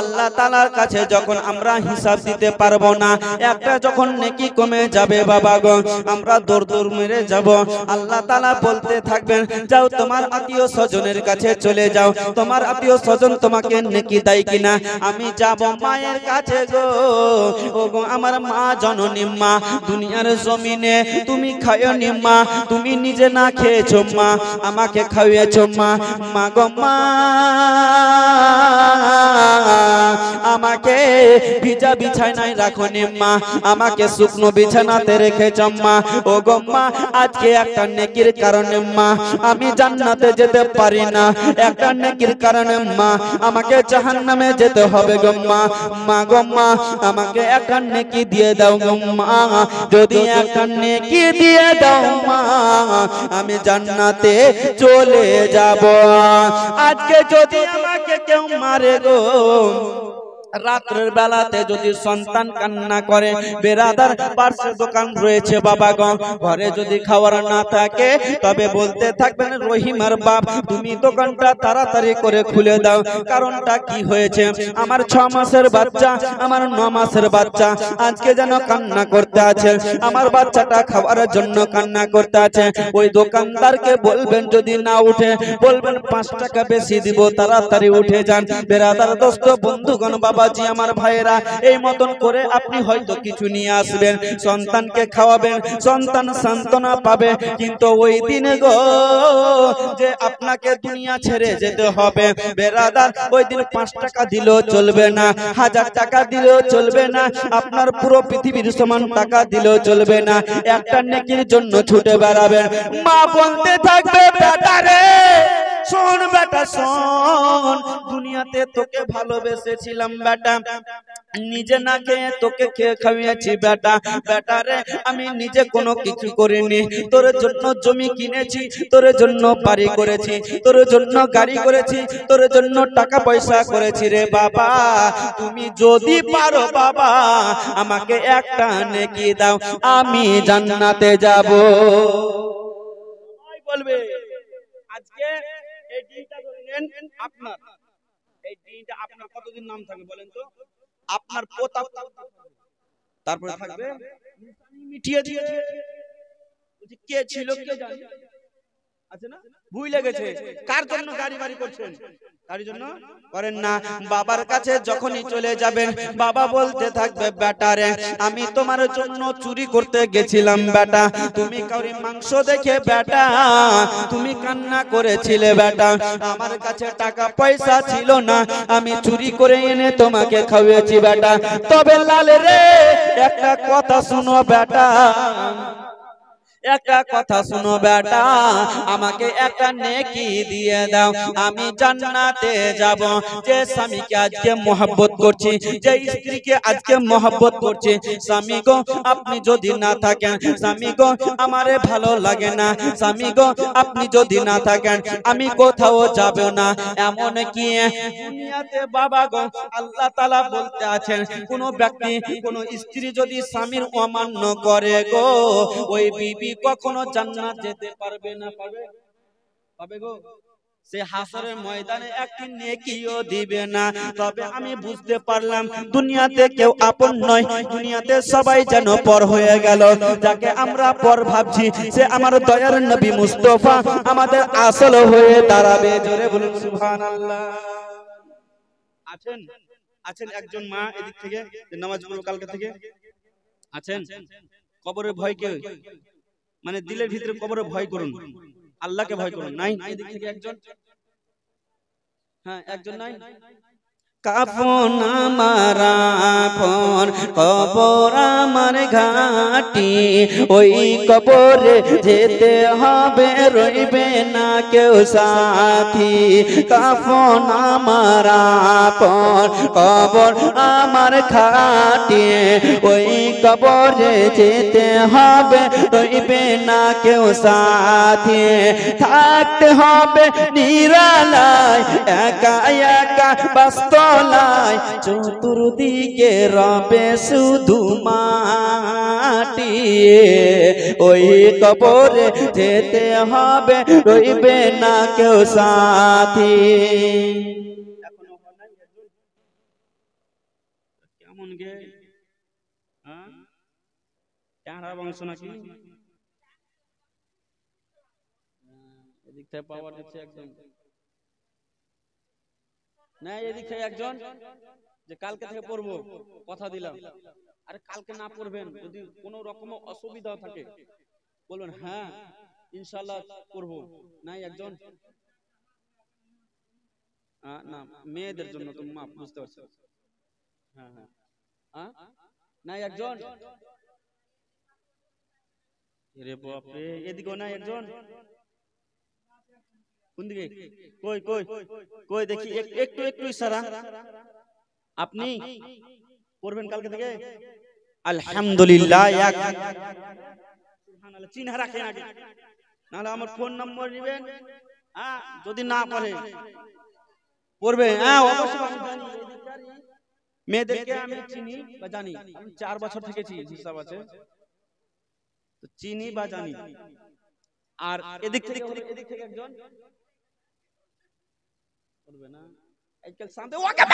S1: আল্লাহ তাআলার কাছে যখন আমরা হিসাব দিতে পারবো না, একটা যখন নেকি কমে যাবে বাবা গো, আমরা দৌড় দৌড় মেরে যাব। আল্লাহ তাআলা বলতে থাকবেন, যাও তোমার আত্মীয় স্বজনের কাছে চলে যাও, তোমার আত্মীয় স্বজন তোমাকে নেকি দেয় কিনা। আমি যাব মায়ের কাছে গো, ও গো আমার মা জননী মা, দুনিয়ার জমিনে তুমি খাওনি মা, তুমি নিজে না খেয়েছো মা, আমাকে খাওয়িয়েছো মা। মা গো মা, আমাকে ভিজা বিছানায় রাখোনি মা, আমাকে শুকনো বিছানাতে রেখেছো মা। ও গো মা, আজকে একটা নেকির কারণে মা আমি জান্নাতে যেতে পারি না, একটা নেকির কারণে মা আমাকে জাহান্নামে যেতে হবে গো মা। মা গো মা, আমাকে একটা নেকি দিয়ে দাও গো মা, যদি একটা নেকি দিয়ে দাও মা, আমি জান্নাতে চলে যাব। আজকে যদি আমাকে কেউ মারে গো, রাতের বেলাতে যদি সন্তান কান্না করে, বেরাদার পাশে দোকান রয়েছে বাবা গো, ঘরে যদি খাবার না থাকে তবে বলতে থাকবেন, রহিমার বাপ তুমি দোকানটা তাড়াতাড়ি করে খুলে দাও। কারণটা কি হয়েছে, আমার 6 মাসের বাচ্চা, আমার 9 মাসের বাচ্চা আজকে যেন কান্না করতে আছে, আমার বাচ্চাটা খাবারের জন্য কান্না করতে আছে। ওই দোকানদারকে বলবেন, যদি না উঠে বলবেন 5 টাকা বেশি দিব, তাড়াতাড়ি উঠে যান। বেরাদার দোস্ত বন্ধুগণ বাবাজি আমার ভাইয়েরা, এই মতন করে আপনি হয়তো কিছু নিয়ে আসবেন, সন্তানকে খাওয়াবেন, সন্তান সান্ত্বনা পাবে, কিন্তু ওই দিনে গো যে আপনাকে দুনিয়া ছেড়ে যেতে হবে, বেরাদার ওই দিন 5 টাকা দিলেও চলবে না, 1000 টাকা দিলেও চলবে না, আপনার পুরো পৃথিবীর সমান টাকা দিলেও চলবে না, একটা নেকির জন্য ছুটে বেড়াবেন। মা বলতে থাকবে, বেটা রে শোন বেটা শোন, দুনিয়াতে তোকে ভালোবেসেছিলাম বেটা, নিজে না খেয়ে তোকে খেয়ে খাইয়েছি বেটা। বেটা রে আমি নিজে কোনো কিছু করিনি, তোর জন্য জমি কিনেছি, তোর জন্য বাড়ি করেছি, তোর জন্য গাড়ি করেছি, তোর জন্য টাকা পয়সা করেছি রে বাবা। তুমি যদি পারো বাবা আমাকে একটা নেকি দাও, আমি জান্নাতে যাব। বলবে আজকে এই দিনটা ধরলেন আপনার, এই দিনটা আপনার কতদিন নাম থাকবে বলেন তো? আপনার পোতা, তারপরে থাকবে মিটিয়ে দিয়ে কে ছিল কে জানে, আছে না, ভুলে গেছে। কার জন্য গাড়ি বাড়ি করছেন? তার জন্য করেন না। বাবার কাছে যখনই চলে যাবেন, বাবা বলতে থাকবে, বেটা রে আমি তোমার জন্য চুরি করতে গেছিলাম বেটা, তুমি কাউরি মাংস দেখে বেটা তুমি কান্না করেছিলে বেটা, আমার কাছে টাকা পয়সা ছিল না, আমি চুরি করে এনে তোমাকে খাওয়াইছি বেটা। তবে লাল রে একটা কথা শুনো বেটা, একটা কথা শুনো বেটা, আমাকে একটা নেকি দিয়ে দাও, আমি জান্নাতে যাব। যে স্বামীকে আজকে মহব্বত করছি, যে স্ত্রীকে আজকে মহব্বত করছি, স্বামী গো আপনি যদি না থাকেন, স্বামী গো আমারে ভালো লাগে না, স্বামী গো আপনি যদি না থাকেন আমি কোথাও যাব না। এমন কি দুনিয়াতে বাবা গো আল্লাহ তাআলা বলতে আছেন, কোন ব্যক্তি কোন স্ত্রী যদি স্বামীর অমান্য করে গো, ওই বিবি কখনো জান্নাত যেতে পারবে না। পাবে? পাবে গো? সে হাসরের ময়দানে একটি নেকিও দিবে না। তবে আমি বুঝতে পারলাম দুনিয়াতে কেউ আপন নয়, দুনিয়াতে সবাই যেন পর হয়ে গেল। যাকে আমরা পর ভাবছি সে আমার দয়ার নবী মুস্তাফা আমাদের আসল হয়ে দাঁড়াবে। জোরে বলুন সুবহানাল্লাহ। আছেন আছেন একজন মা এদিক থেকে নামাজ পড়ো কালকে থেকে আছেন? কবরের ভয় কে, মানে দিলের ভিতরে কবরের ভয় করুন, আল্লাহকে ভয় করুন। নাই এদিক থেকে একজন, হ্যাঁ একজন নাই? কাফন আমার আপন, কবর আমার ঘাটি, ওই কবরে যেতে হবে, রইবে না কেউ সাথী। কাফন আমার আপন, কবর আমার ঘাটি, ওই কবরে যেতে হবে, রইবে না কেউ সাথী। থাকতে হবে নিরালায়, একা একা বাস্তলায়, চতুর্দিকে রবে শুধু মাটি, ওই কবরে যেতে হবে, রইবে না কেউ সাথী। কেমন গে ট্যাংরা বংশ নাকি? এদিক থেকে পাওয়ার দিচ্ছে একদম না, এদিক থেকে একজন যে কালকে থেকে পড়বো কথা দিলাম। আরে কালকে না পড়বেন, যদি কোনো রকম অসুবিধা থাকে বলবেন হ্যাঁ ইনশাআল্লাহ পড়বো। নাই একজন? না মেয়েদের জন্য তো মাপ, বুঝতে পারছো? হ্যাঁ হ্যাঁ নাই একজন? রে বাপরে, এদিকেও নাই একজন? কোন দিকে? কই কই কই দেখি, একটু একটু ইশারা। আপনি পড়বেন কালকে থেকে? আলহামদুলিল্লাহ। সুবহানাল্লাহ। চিহ্ন রাখেন আগে, নাহলে আমার ফোন নম্বর নেবেন। হ্যাঁ যদি না পড়ে পড়বে। হ্যাঁ অবশ্যই আমি জানি মেয়েদেরকে আমি চিনি বা জানি, আমি 4 বছর থেকে হিসাব আছে তো চিনি বা জানি। আর এদিক থেকে একজন পড়বে না, আজকাল সামনে ওকে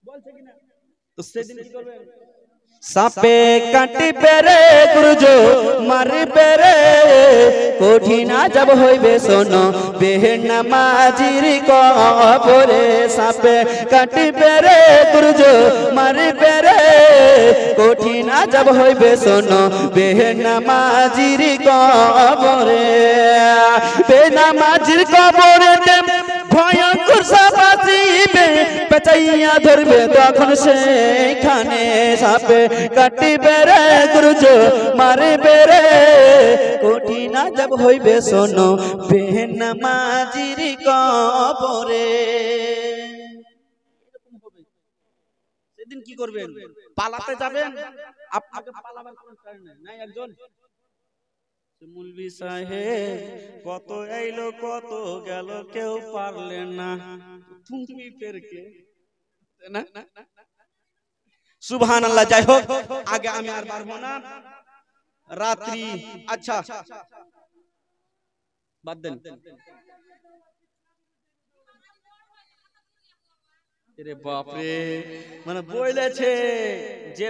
S1: বলছে কিনা, তো সেদিন কি করবেন? সাপে কাটিবে রে গুরুজ মারবে রে, কঠিন আযাব হইবে শোনো বেনামাজির কবরে। সাপে কাটিবে রে গুরুজ মারবে রে, কঠিন আযাব হইবে শোনো বেনামাজির কবরে। বেনামাজির কবরেতে ভয়ঙ্কর সাপ আসিবে, পেঁচাইয়া ধরবে তখন সেখানে। সাপে কাটিবে রে গুরুজ মারবে রে, কঠিন আযাব হইবে শোনো বেনামাজির কবরে। সেদিন কি করবেন? পালাতে যাবেন? আপনাকে পালাবার কোনো কারণ নেই। নাই একজন? মুলবি সাহেব কত আইলো কত গেল, কেউ পারলে না, তুমি পেরকে না। সুবহানাল্লাহ। যাই হোক, আগে আমি আর পারবো না, রাত্রি আচ্ছা বাদ দেন। আরে বাপ রে, মানে বলেছে যে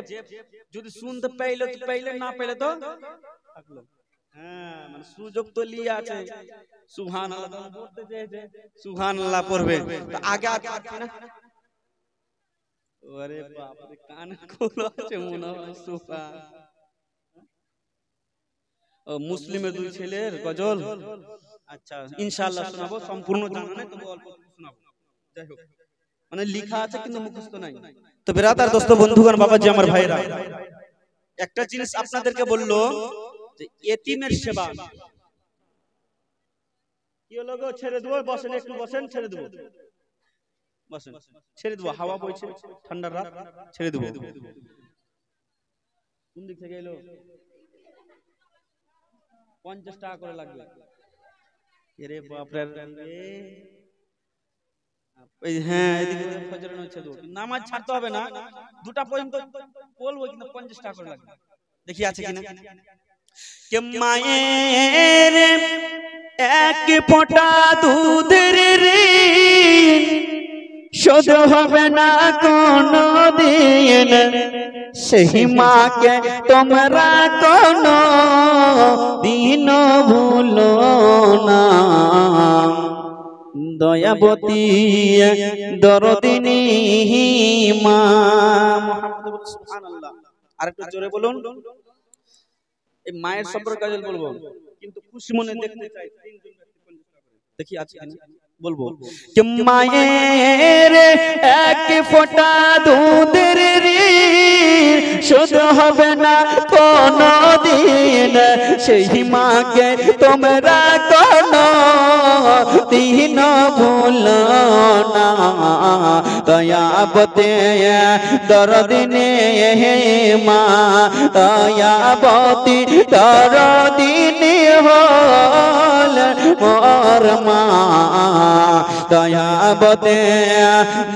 S1: যদি শুনতে পাইলে তো পাইলে, না পাইলে তো থাকলো। হ্যাঁ মানে সুযোগ তো লিয়ে আছে। সুবহানাল্লাহ পড়তে চেয়েছে, সুবহানাল্লাহ পড়বে। তো আগে আগে না, ওরে বাপ রে, কান খোলা আছে মনে হয়। সুবহান। ও মুসলিমের 2 ছেলের গজল। আচ্ছা ইনশাআল্লাহ শোনাবো, সম্পূর্ণ জানা নাই তবে অল্প শোনাবো। যাই হোক মানে লেখা আছে কিন্তু মুখস্থ নাই। তো বিরাদার দোস্ত বন্ধুগণ বাবাজি আমার ভাইরা, একটা জিনিস আপনাদেরকে বললো যে এতিমের সেবা। কি হলো গো, ছেড়ে দেবো? বসেন একটু বসেন, ছেড়ে দেবো বসেন, ছেড়ে দেবো, হাওয়া বইছে, ঠান্ডার রাত, ছেড়ে দেবো। কোন দিক থেকে এলো? 50 টাকা করে লাগবে। এরে বাপ রে, হ্যাঁ এদিকে ফজর হচ্ছে, নামাজ ছাড়তে হবে না, 2টা পর্যন্ত বলবো, কিন্তু 50 টাকা করে লাগবে। দেখি আছে কিনা। কে মায়ের এক ফোঁটা দুধের ঋণ শোধ হবে না কোনো দিন, সেই মাকে তোমরা কোনো দিন ভুলো না। দয়াবতী দরদিনী মা। সুবহানাল্লাহ। আরেকটু জোরে বলুন। এই মায়ের সম্পর্কে কাজল বলবো, কিন্তু খুশি মনে দেখতে চাই। দেখি আছে কিনা বলবো। কে মায়ের এক ফোঁটা দুধের ঋণ শোধ হবে না কোনো দিন, সেই মাকে তোমরা কোনো দিন ভুলো না। দয়াবতী দরদিনী মা, দয়াবতী দরদিনী হলেন মোর মা। দয়াবতী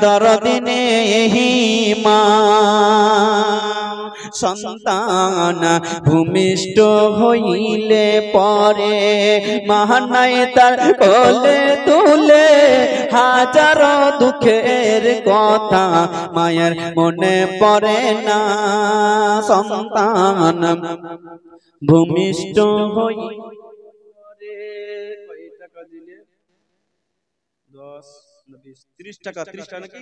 S1: দরদিনী মা। সন্তান ভূমিষ্ঠ হইলে পরে মহানাই তার কোলে তুলে, হাজারো দুঃখের কথা মায়ের মনে পড়ে না। সন্তান ভূমিষ্ঠ হইলে 30 টাকা নাকি,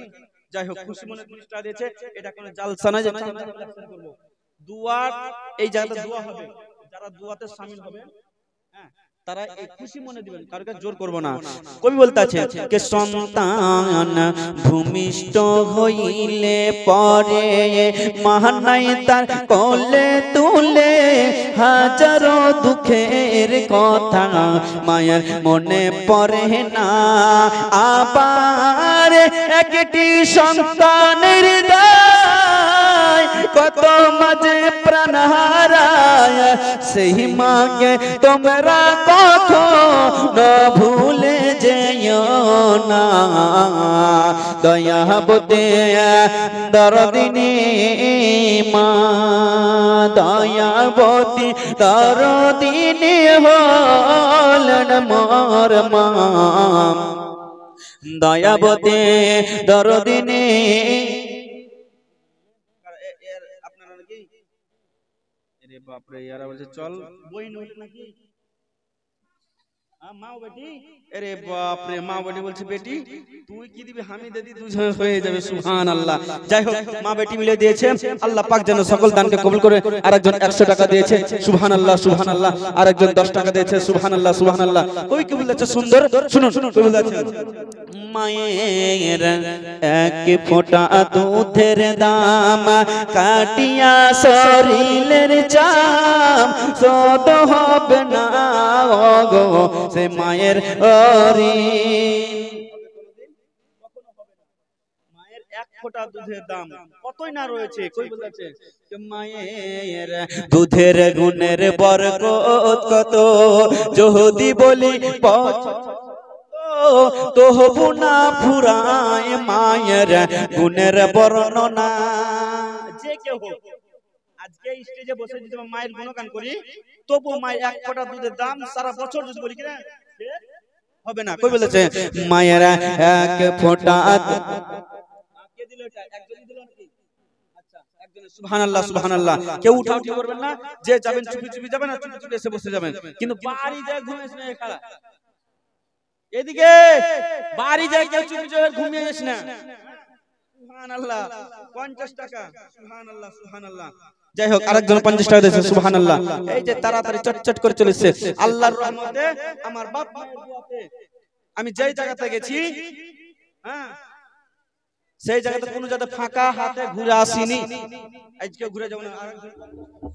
S1: যাই হোক খুশি মনে 30 টাকা দিয়েছে। এটা কোনো জালসা না যে দুয়ার, এই জায়গাতে দোয়া হবে, যারা দুয়াতে শামিল হবে তারা এই খুশি মনে দিবেন, কারোকে জোর করব না। কবি বলতে আছে কে সন্তান ভূমিষ্ঠ হইলে পরে মহানাই তার কোলে তুলে, হাজারো দুঃখের কথা মায়ের মনে পড়ে না। আবার একটি সন্তানের দায় কত মাঝে প্রাণ হারায়, সেই মাকে তোমরা কখনো ভুলে যেও না। দয়াবতী দরদিনী মা, দয়াবতী দরদিনী হলেন মোর মা। দয়াবতী দরদিনী। আপনারা নাকি আরে বাপ রে, ইয়ারা বলছে চল বই নইল নাকি। মা বেটি, আরে বাপ রে, মা বেটি বলছে বেটি তুই কি দিবি, আমি দিদি দুজন হয়ে যাবে। সুবহানাল্লাহ। যাই হোক মা বেটি মিলে দিয়েছে, আল্লাহ পাক যেন সকল দানকে কবুল করে। আরেকজন 100 টাকা দিয়েছে, সুবহানাল্লাহ সুবহানাল্লাহ। আরেকজন 10 টাকা দিয়েছে, সুবহানাল্লাহ সুবহানাল্লাহ। ওই কি বলেছে সুন্দর, শুনুন শুনুন কি বলেছে। মায়ের এক ফোঁটা দুধের দাম কাটিয়া শরীরের চাম শোধ হবে না গো সে মায়ের মায়ের এক ফোঁটা দুধের দাম কতই না রয়েছে। কই বলেছে মায়ের দুধের গুণের বরকত কত, যদি বলি তবু না ফুরায় মায়ের গুণের বর্ণনা। যে কেউ হোক আজকে স্টেজে বসে যদি মায়ের গুণগান করি, তবু মায়ের এক ফোঁটা দুধের দাম সারা বছর যদি বলি কিনা হবে না। কই বলেছে মায়ের এক ফোঁটা। কে দিল এটা? একজনই দিল নাকি? আচ্ছা একজন। সুবহানাল্লাহ সুবহানাল্লাহ। কেউ উঠাউঠি করবেন না, যে যাবেন চুপি চুপি যাবেন আর চুপি চুপি এসে বসে যাবেন, কিন্তু বাড়ি যায় ঘুমিয়ে এসে না। খালা এদিকে বাড়ি যায় কেউ চুপি চুপি ঘুমিয়ে যাস না। সুবহানাল্লাহ। 50 টাকা। সুবহানাল্লাহ সুবহানাল্লাহ। যাই হোক আরেকজন 50 টাকা দিয়েছে, সুবহানাল্লাহ। এই যে তাড়াতাড়ি চটচট করে চলেছে আল্লাহর রহমতে। আমার বাপ মায়ের দোয়াতে আমি যেই জায়গাতে গেছি, হ্যাঁ সেই জায়গাতে কোনো জায়গাতে ফাঁকা হাতে ঘুরে আসিনি। আজকে ঘুরে যাব না।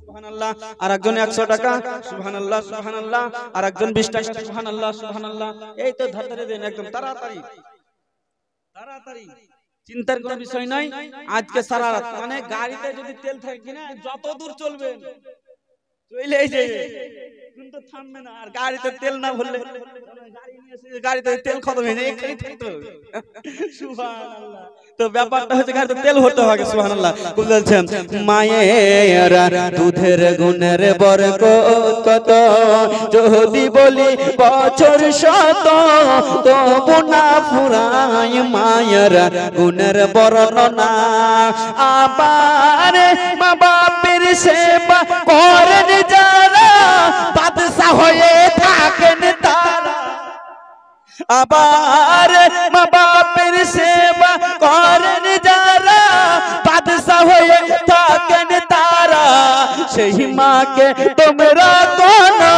S1: সুবহানাল্লাহ। আরেকজন 100 টাকা। সুবহানাল্লাহ সুবহানাল্লাহ। আরেকজন 20 টাকা। সুবহানাল্লাহ সুবহানাল্লাহ। এই তো ধরে দেন একদম তাড়াতাড়ি তাড়াতাড়ি, চিন্তার কোনো বিষয় নাই। আজকে সারা রাত মানে গাড়িতে যদি তেল থাকে কিনা যত দূর চলবে চলেই যাবে, কিন্তু থামবে না। আর গাড়িতে তেল না ভরলে গাড়ি গাড়িতে তেল খতম হয়ে যায় এখানে থাকতে হবে। সুবহানাল্লাহ। তো ব্যাপারটা হচ্ছে গাড়িতে তেল ভরতে হবে। সুবহানাল্লাহ। বলছেন মায়েরা দুধের গুণের বরকত কত, যদি বলি বছর শত তবু না ফুরাই মায়েরা গুণের বর্ণনা। আবার মা বাপের সেবা করেন যারা বাদশা হয়ে থাকেন তারা। আবার মা বাপের সেবা করেন যারা বাদশা হয়ে থাকেন তারা। সেই মাকে তোমরা কোনো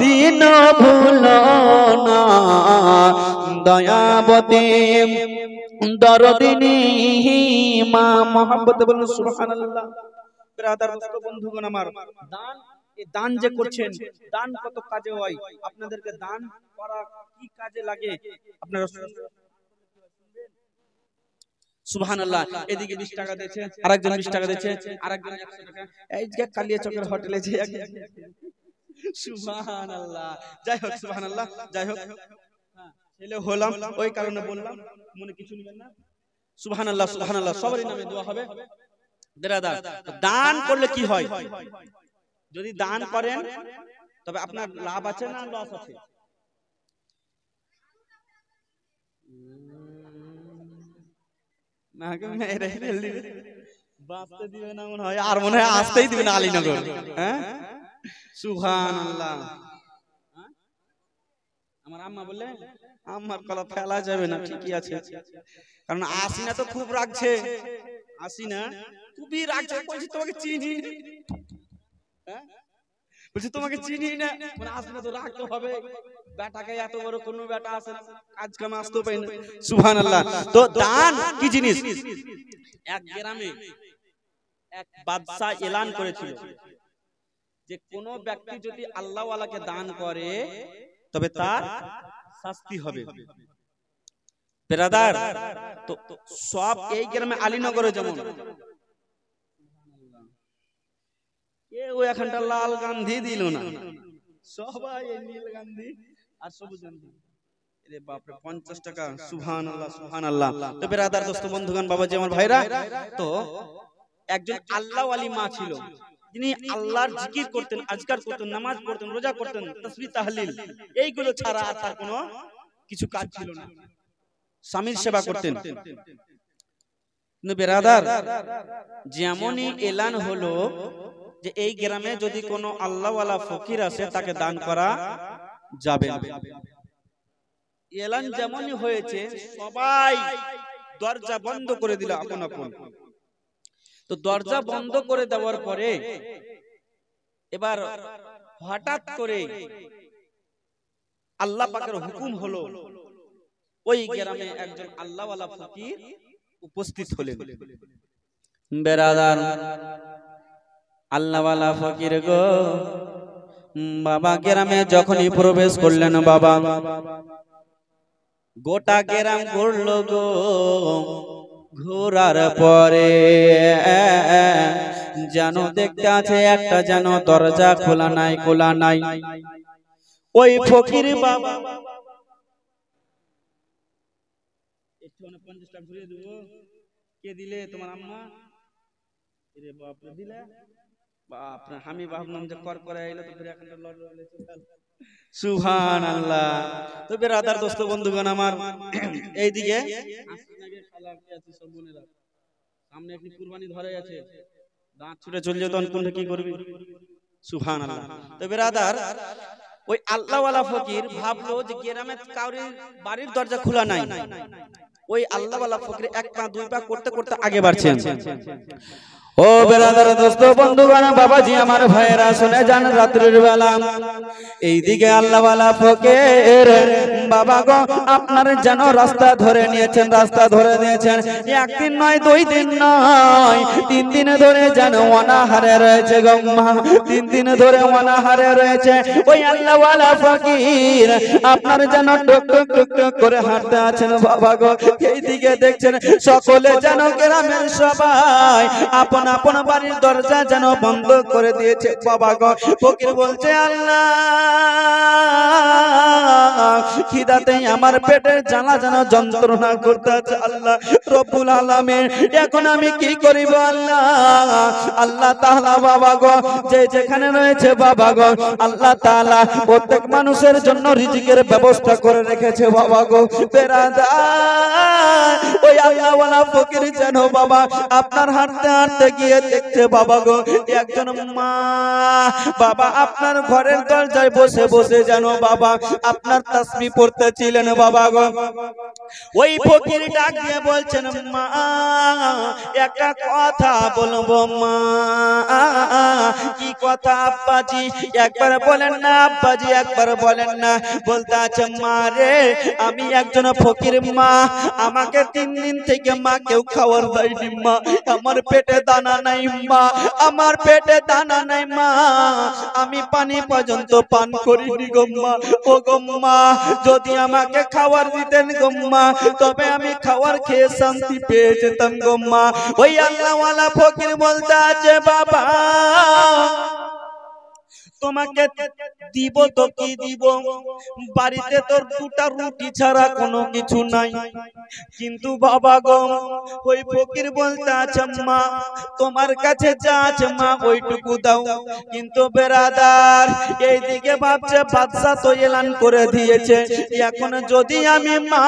S1: দিন ভুলো না। দয়াবতী দরদিনী মা মোহাম্মদ বলুন সুবহানাল্লাহ। ব্রাদার দোস্ত বন্ধুগণ আমার, দান, এই দান যে করছেন, দান কত কাজে হয়, আপনাদেরকে দান করা কি কাজে লাগে আপনারা সুবহানাল্লাহ। এদিকে 20 টাকা দিয়েছে, আরেকজন 20 টাকা দিয়েছে, আরেকজন 100 টাকা। এই যে কালিয়াচকের হোটেলে যে সুবহানাল্লাহ। যাই হোক সুবহানাল্লাহ, যাই হোক ছেলে হলাম ওই কারণে বললাম, মনে কিছু নেবেন না। সুবহানাল্লাহ সুবহানাল্লাহ। সবারই নামে দোয়া হবে। ব্রাদার, দান করলে কি হয়? যদি দান করেন তবে আপনার লাভ আছে না লস আছে? বাঁচতে দিবে না মনে হয়, আর মনে হয় আসতেই দিবে না আলীনগর। হ্যাঁ সুবহানাল্লাহ। আমার আম্মা বললে আমার কলা ফেলা যাবে না, ঠিকই আছে, কারণ আসিনা তো খুব রাখছে, আসিনা খুবই রাখছে, বলছি তোমাকে চিনি, হ্যাঁ বলছি তোমাকে চিনি না, মানে আসিনা তো রাখতে হবে। বেটাকে এত বড় কোন বেটা আসে না, কাজ কাম আসতে পারে না। সুবহানাল্লাহ। তো দান কি জিনিস? এক গ্রামে এক বাদশা এলান করেছিল যে কোন ব্যক্তি যদি আল্লাহ ওয়ালাকে দান করে তবে তার শাস্তি হবে। ব্রাদার, তো সব এই গ্রামে আলীনগরে যেমন কেউ এখানটা লাল গান্ধী দিল না, সবাই নীল গান্ধী আর সবুজ গান্ধী। এরে বাপ রে, 50 টাকা। সুবহানাল্লাহ সুবহানাল্লাহ। তো ব্রাদার দোস্ত বন্ধুগণ বাবাজি আমার ভাইরা, তো একজন আল্লাহ ওয়ালি মা ছিল, যিনি আল্লাহর জিকির করতেন, আজকার করতেন, নামাজ পড়তেন, রোজা করতেন, তাসবিহ তাহলিল এইগুলো ছাড়া আর তার কোনো কিছু কাজ ছিল না। স্বামীর সেবা করতেন। কিন্তু ব্রাদার, যেমনই এলান হলো যে এই গ্রামে যদি কোনো আল্লাহওয়ালা ফকির আসে তাকে দান করা যাবে না, এলান যেমনই হয়েছে সবাই দরজা বন্ধ করে দিল আপন আপন। তো দরজা বন্ধ করে দেওয়ার পরে এবার হঠাৎ করে আল্লাহ পাকের হুকুম হলো, ওই গ্রামে একজন আল্লাহওয়ালা ফকির উপস্থিত হলেন। বেরাদার, আল্লাহওয়ালা ফকির গো বাবা গ্রামে যখনই প্রবেশ করলেন, বাবা গোটা গ্রাম ঘুরলো গো, ঘোরার পরে যেন দেখতে আছে একটা যেন দরজা খোলা নাই, খোলা নাই। ওই ফকির বাবা ঘুরিয়ে দেবো, কে দিলে? তোমার আম্মা? দিলে বাপ, আমি ভাবলাম যে কর করে আইলো তো এখানটা লড়। সুবহানাল্লাহ। তো ব্রাদার দোস্ত বন্ধুগণ আমার, এইদিকে সামনে একটি কুরবানি ধরে আছে, দাঁত ছুটে চলে যেত, কোনটা কি করবি? সুবহানাল্লাহ। তো ব্রাদার, ওই আল্লাহওয়ালা ফকির ভাবলো যে গ্রামে কাউরির বাড়ির দরজা খোলা নাই। ওই আল্লাহওয়ালা ফকির এক পা দুই পা করতে করতে আগে বাড়ছেন। ও বেরাদার দোস্ত বন্ধুগণ বাবাজি আমার ভাইয়েরা শুনে যান, রাত্রির বেলা এইদিকে আল্লাহওয়ালা ফকির বাবা গো আপনার যেন রাস্তা ধরে নিয়েছেন, রাস্তা ধরে নিয়েছেন। একদিন নয়, 2 দিন নয়, 3 দিন ধরে যেন অনাহারে রয়েছে গো মা, 3 দিন ধরে অনাহারে রয়েছে। ওই আল্লাহওয়ালা ফকির আপনার যেন টুক টুক টুক টুক করে হাঁটতে আছেন বাবা গো। এইদিকে দেখছেন সকলে যেন গ্রামের সবাই আপন আপন বাড়ির দরজা যেন বন্ধ করে দিয়েছে বাবা গো। ফকির বলছে আল্লাহ খিদাতে আমার পেটের জ্বালা যেন যন্ত্রণা করতে আছে আল্লাহ রব্বুল আলামিন। এখন আমি কি করিব আল্লাহ? আল্লাহ তাআলা বাবা গো, যে যেখানে রয়েছে বাবা গো, আল্লাহ তাআলা প্রত্যেক মানুষের জন্য রিজিকের ব্যবস্থা করে রেখেছে বাবা গো। বেরাদার ওই আল্লাহওয়ালা ফকির যেন বাবা আপনার হাঁটতে হাঁটতে গিয়ে দেখছে বাবা গো, একজন মা বাবা আপনার ঘরের দরজায় বসে বসে যেন বাবা আপনার তাসবিহ পড়তেছিলেন বাবা গো। ওই ফকির ডাক দিয়ে বলছেন, মা একটা কথা বলবো মা। কি কথা আব্বাজি? একবার বলেন না আব্বাজি, একবার বলেন না। বলতে আছে, মা রে আমি একজন ফকির মা, আমাকে 3 দিন থেকে মা কেউ খাওয়ার দেয়নি মা, আমার পেটে দানা নাই মা, আমার পেটে দানা নাই মা, আমি পানি পর্যন্ত পান করিনি গো মা। ও গো মা, যদি আমাকে খাবার দিতেন গো মা, তবে আমি খাবার খেয়ে শান্তি পেয়ে যেতাম গো মা। ওই আল্লাহওয়ালা ফকির বলতে আছে, বাবা তোমাকে দিব তো কি দিব, বাড়িতে তোর 2টা রুটি ছাড়া কোনো কিছু নাই। কিন্তু বাবা গো, ওই ফকির বলতে আছে, মা তোমার কাছে যা আছে মা ওইটুকু দাও। কিন্তু বেরাদার এইদিকে ভাবছে বাদশা তো এলান করে দিয়েছে, এখন যদি আমি মা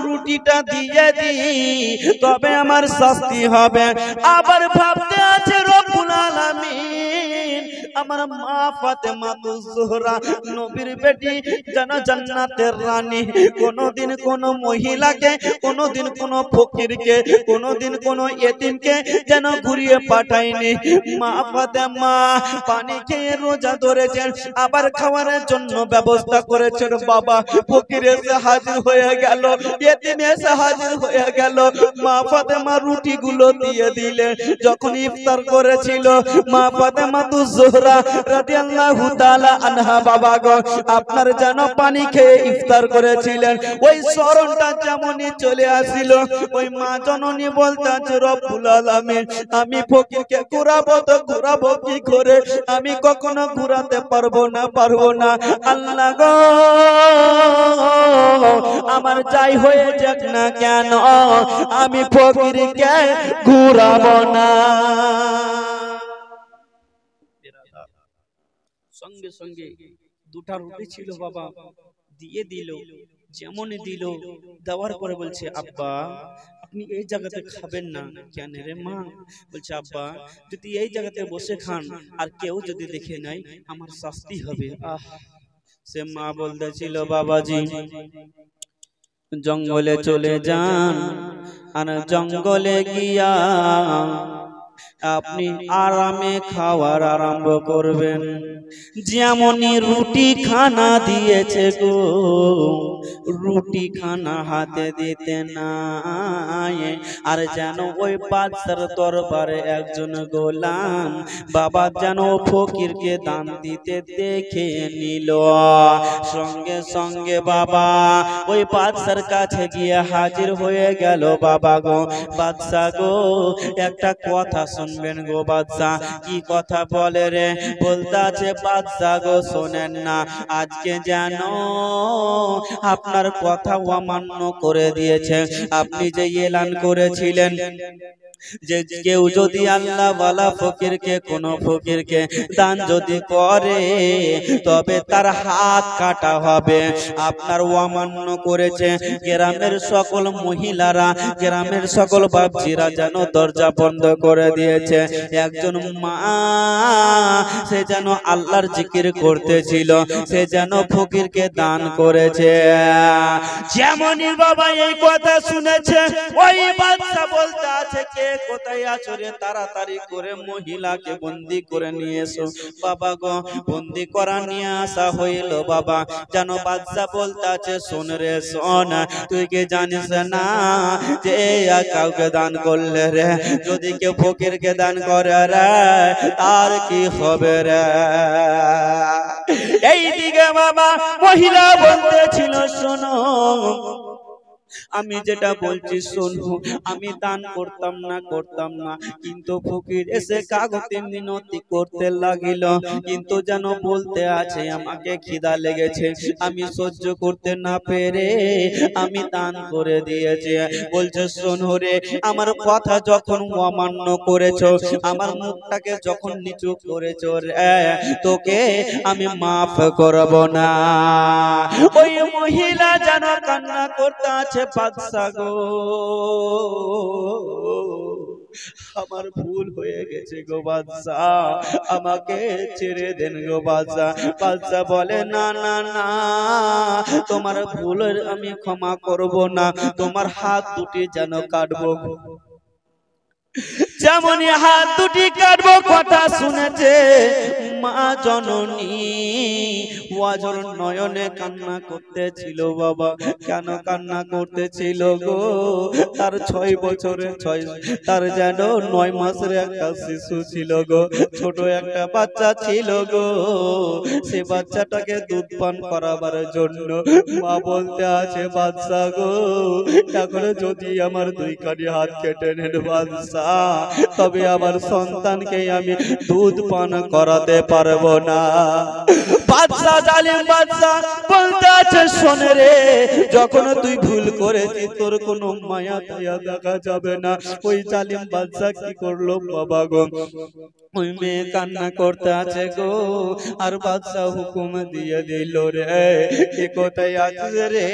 S1: রুটিটা দিয়ে দিই তবে আমার শাস্তি হবে। আবার ভাবতে আছে রব্বুল আলামিন আমার মা ফাতেমা জোহরা নবীর বেটি যেন জান্নাতের রানী, কোনদিন কোন মহিলাকে, কোনদিন কোন ফকিরকে, কোনদিন কোন এতিমকে যেন ঘুরিয়ে পাঠায়নি। মা ফাতেমা পানি খেয়ে রোজা ধরেছেন, আবার খাওয়ার জন্য ব্যবস্থা করেছেন বাবা। ফকির এসে হাজির হয়ে গেল, এতিম এসে হাজির হয়ে গেল, মা ফাতেমা রুটিগুলো দিয়ে দিলেন। যখন ইফতার করেছিল মা ফাতেমা জোহরা রাদিয়াল্লাহু তাআলা আনহা বাবা গো, আপনার যেন পানি খেয়ে ইফতার করেছিলেন, ওই স্মরণটা যেমনই চলে আসিল। ওই মা জননী বলতে আছে, রব্বুল আলামিন আমি ফকিরকে ঘুরাবো তো ঘুরাবো কি করে, আমি কখনো ঘুরাতে পারবো না, পারবো না। আল্লাহ গো আমার যাই হয়ে যাক না কেন আমি ফকিরকে ঘুরাবো না। সঙ্গে সঙ্গে 2টা রুটি ছিল বাবা, দিয়ে দিল। যেমনই দিল, দেওয়ার পরে বলছে, আব্বা আপনি এই জায়গাতে খাবেন না কেন রে মা? বলছে, আব্বা যদি এই জায়গাতে বসে খান আর কেউ যদি দেখে নাই আমার শাস্তি হবে। সে মা বলতেছিল, বাবাজি জঙ্গলে চলে যান, আর জঙ্গলে গিয়া আপনি আরামে খাওয়ার আরম্ভ করবেন। যেমনই রুটি খানা দিয়েছে গো, রুটি খানা হাতে দিতে নাই, আর যেন ওই বাদশার দরবারে একজন গোলাম বাবা যেন ফকিরকে দান দিতে দেখে নিল। সঙ্গে সঙ্গে বাবা ওই বাদশার কাছে গিয়ে হাজির হয়ে গেল বাবা গো। বাদশা গো একটা কথা শুনবেন গো বাদশা। কি কথা বলে রে? বলতে আছে, বাদশা গো শোনেন না, আজকে যেন আপনার কথা অমান্য করে দিয়েছে। আপনি যে এলান করেছিলেন যে কেউ যদি আল্লাহ ওয়ালা ফকিরকে, কোন ফকিরকে দান যদি করে তবে তার হাত কাটা হবে, আপনার অমান্য করেছে। গ্রামের সকল মহিলারা, গ্রামের সকল বাপজিরা যেন দরজা বন্ধ করে দিয়েছে। একজন মা সে যেন আল্লাহর জিকির করতেছিল, সে যেন ফকিরকে দান করেছে। যেমনই বাবা এই কথা শুনেছে, ওই বাদশা বলতে আছে, কে কোথায় আছো রে? তাড়াতাড়ি করে মহিলাকে বন্দি করে নিয়ে এসো। বাবা গো বন্দি করা নিয়ে আসা হইল বাবা। যেন বাদশা বলতে আছে, শোন রে শোন, তুই কি জানিস না যে কাউকে দান করলে রে, যদি কেউ ফকিরকে দান করে রে তার কি হবে রে? এইদিকে বাবা মহিলা বলতেছিল, শোনো আমি যেটা বলছি শুনবো। আমি দান করতাম না, কিন্তু ফকির এসে কাগজে মিনতি করতে লাগিল, কিন্তু যেন বলতে আছে আমাকে খিদা লেগেছে, আমি সহ্য করতে না পেরে আমি দান করে দিয়েছি। বলছে শোনো রে, আমার কথা যখন অমান্য করেছো, আমার মুখটাকে যখন নিচু করেছো রে, তোকে আমি মাফ করব না। ওই মহিলা যেন কান্না করতে আছে, বাদশা গো আমার ভুল হয়ে গেছে গো বাদশা, আমাকে ছেড়ে দেন গো বাদশা। বাদশা বলে না না না, তোমার ভুলের আমি ক্ষমা করব না, তোমার হাত দুটি যেন কাটবো। যেমনই হাত দুটি কাটবো কথা শুনেছে মা জননী, ওয়াজর নয়নে কান্না করতেছিল বাবা। কেন কান্না করতেছিল গো? তার 6 বছরের তার যেন 9 মাসের একটা শিশু ছিল গো, ছোট একটা বাচ্চা ছিল গো। সে বাচ্চাটাকে দুধ পান করাবার জন্য মা বলতে আছে বাদশা গো, এখন যদি আমার 2 কানি হাত কেটে নেন বাদশা, তবে আমার সন্তানকে আমি দুধ পান করাতে পারবো না। বাদশা জালিম বাদশা বলতে আছে শোন রে, যখন তুই ভুল করেছিস তোর কোনো মায়া দয়া দেখা যাবে না। ওই জালিম বাদশা কি করলো বাবা গো, ওই মেয়ে কান্না করতে আছে গো, আর বাদশা হুকুম দিয়ে দিল রে, কে কোথায় আছে রে,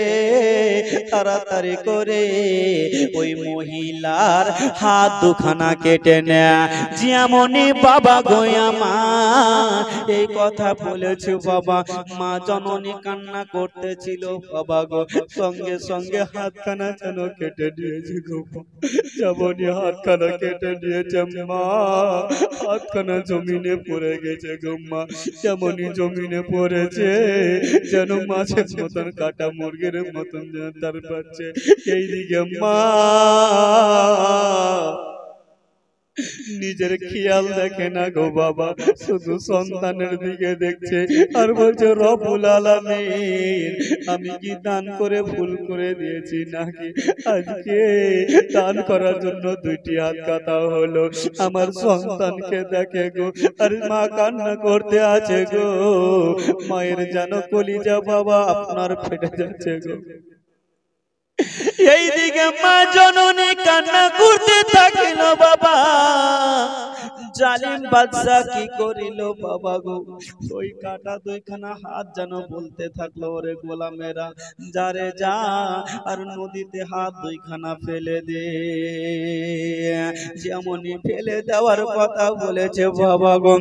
S1: তাড়াতাড়ি করে ওই মহিলার হাত দুখানা কেটে নেয়। যেমনই বাবা গো আমার এই কথা বলেছে বাবা, মা জননী কান্না করতেছিল বাবা গো, সঙ্গে সঙ্গে হাতখানা যেন কেটে দিয়েছে গো। যেমনই হাতখানা কেটে দিয়েছে মা, হাতখানা জমিনে পড়ে গেছে গো মা। যেমনই জমিনে পড়েছে যেন মাছের মতন কাটা মুরগির মতন যেন তার পাচ্ছে। এইদিকে মা নিজের খেয়াল দেখে না গো বাবা, শুধু সন্তানের দিকে দেখছে আর বলছে রব্বুল আলামিন, আমি কি দান করে ভুল করে দিয়েছি নাকি? আজকে দান করার জন্য 2টি হাত কাটা হলো, আমার সন্তানকে দেখে গো, আর মা কান্না করতে আছে গো। মায়ের যেন কলিজা বাবা আপনার ফেটে যাচ্ছে গো। এইদিকে মা জননী কান্না করতে থাকিল বাবা। জালিম বাদশা কি করিল বাবা গো, ওই কাটা 2খানা হাত যেন বলতে থাকলো ওরে গোলামেরা, যারে যা আর নদীতে হাত 2খানা ফেলে দে। যেমনই ফেলে দেওয়ার কথা বলেছে বাবা গো,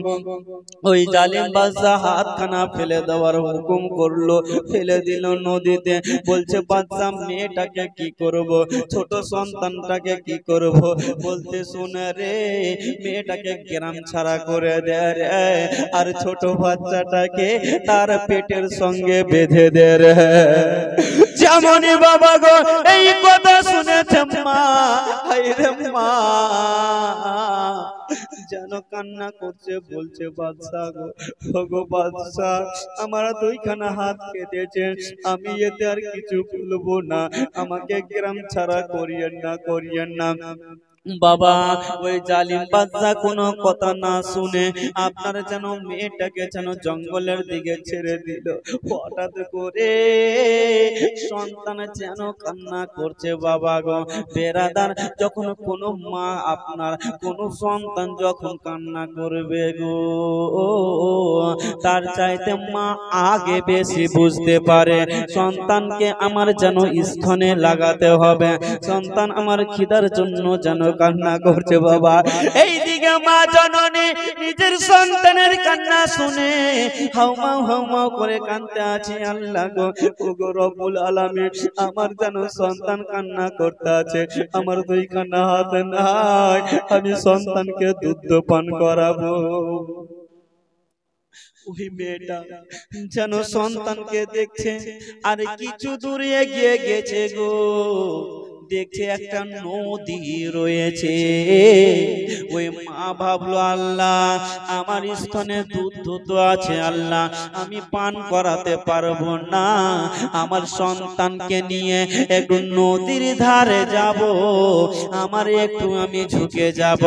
S1: ওই জালিম বাদশা হাতখানা ফেলে দেওয়ার হুকুম করলো, ফেলে দিল নদীতে। বলছে বাদশা মেয়েটাকে কি করব, ছোট সন্তানটাকে কি করব? বলতে শুনে রে, মেয়েটাকে গ্রাম ছাড়া করে দে রে, আর ছোট বাচ্চাটাকে তার পেটের সঙ্গে বেঁধে দে রে। যেমনই বাবা গো এই কথা শুনেছে মা, হায়রে মা যেন কান্না করছে, বলছে বাদশা গো বাদশা, আমার 2খানা হাত কেটেছে, আমি এতে আর কিছু বলবো না, আমাকে গ্রাম ছাড়া করিয়েন না। বাবা ওই জালিম বাদশা কোনো কথা না শুনে আপনার যেন মেয়েটাকে যেন জঙ্গলের দিকে ছেড়ে দিল। হঠাৎ করে সন্তান যেন কান্না করছে বাবা গো। বেরাদার, যখন কোনো মা আপনার কোনো সন্তান যখন কান্না করবে গো, তার চাইতে মা আগে বেশি বুঝতে পারে সন্তানকে আমার যেন স্তনে লাগাতে হবে, সন্তান আমার খিদার জন্য যেন কান্না করছে বাবা। এইদিকে মা জননী নিজের সন্তানের কান্না শুনে হাউমাউ করে কাঁদতে আছে। আল্লাহ গো, ওগো রব্বুল আলামিন, আমার যেন সন্তান কান্না করতে আছে, আমার 2খানা হাত নাই, আমি সন্তানকে দুধ পান করাবো। ওই মেয়েটা যেন সন্তানকে দেখছে, আর কিছু দূরে এগিয়ে গেছে গো, দেখছে একটা নদী রয়েছে। ওই মা ভাবলো আল্লাহ আমার স্তনে দুধ তো আছে, আল্লাহ আমি পান করাতে পারবো না, আমার সন্তানকে নিয়ে একটু নদীর ধারে যাব, আমার একটু আমি ঝুঁকে যাব,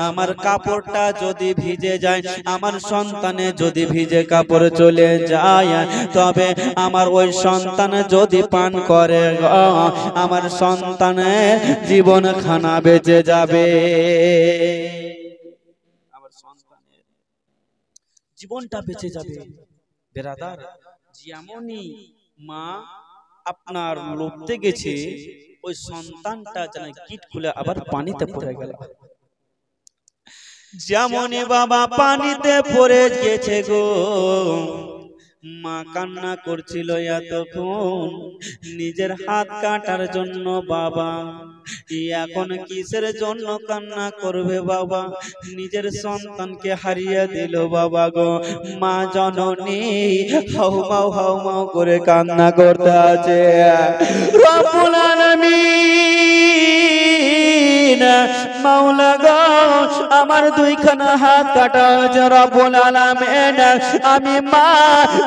S1: আমার কাপড়টা যদি ভিজে যায়, আমার সন্তানে যদি ভিজে কাপড় চলে যায়, তবে আমার ওই সন্তান যদি পান করে আমার সন্তানের জীবন খানা বেঁচে যাবে, আমার সন্তানের জীবনটা বেঁচে যাবে। বেরাদার, যেমনই মা আপনার লোভতে গেছে, ওই সন্তানটা যেন কিট খুলে আবার পানিতে পড়ে গেল। যেমনই বাবা পানিতে পড়ে গেছে গো, মা কান্না করছিল এতক্ষণ নিজের হাত কাটার জন্য। বাবা এখন কিসের জন্য কান্না করবে বাবা, নিজের সন্তানকে হারিয়ে দিল বাবা গো। মা জননী হাউমাউ হাউমাউ করে কান্না করতে আছে। রব্বুল আলামিন মাওলা গো, আমার দুইখানা হাত কাটা হয়েছে রব্বুল আলামিন, আমি মা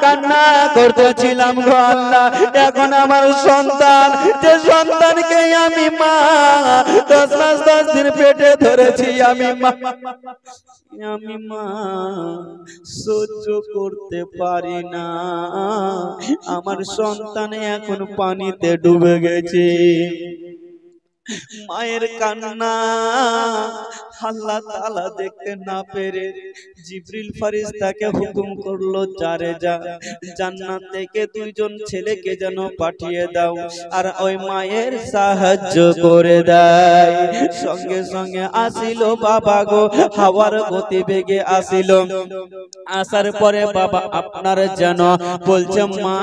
S1: কান্না করতেছিলাম গো আল্লাহ, এখন আমার সন্তান, যে সন্তানকে আমি মা 10 মাস 10 দিন পেটে ধরেছি, আমি মা সহ্য করতে পারি না, আমার সন্তান এখন পানিতে ডুবে গেছে। মায়ের কান্না আল্লাহ তাআলা দেখতে না পেরে জিবরিল ফেরেশতাকে হুকুম করলো, যারে যা জান্নাত থেকে 2 জন ছেলেকে যেন পাঠিয়ে দাও আর ওই মায়ের সাহায্য করে দেয়। সঙ্গে সঙ্গে আসিল বাবা গো, হাওয়ার গতিবেগে আসিল। আসার পরে বাবা আপনার যেন বলছে মা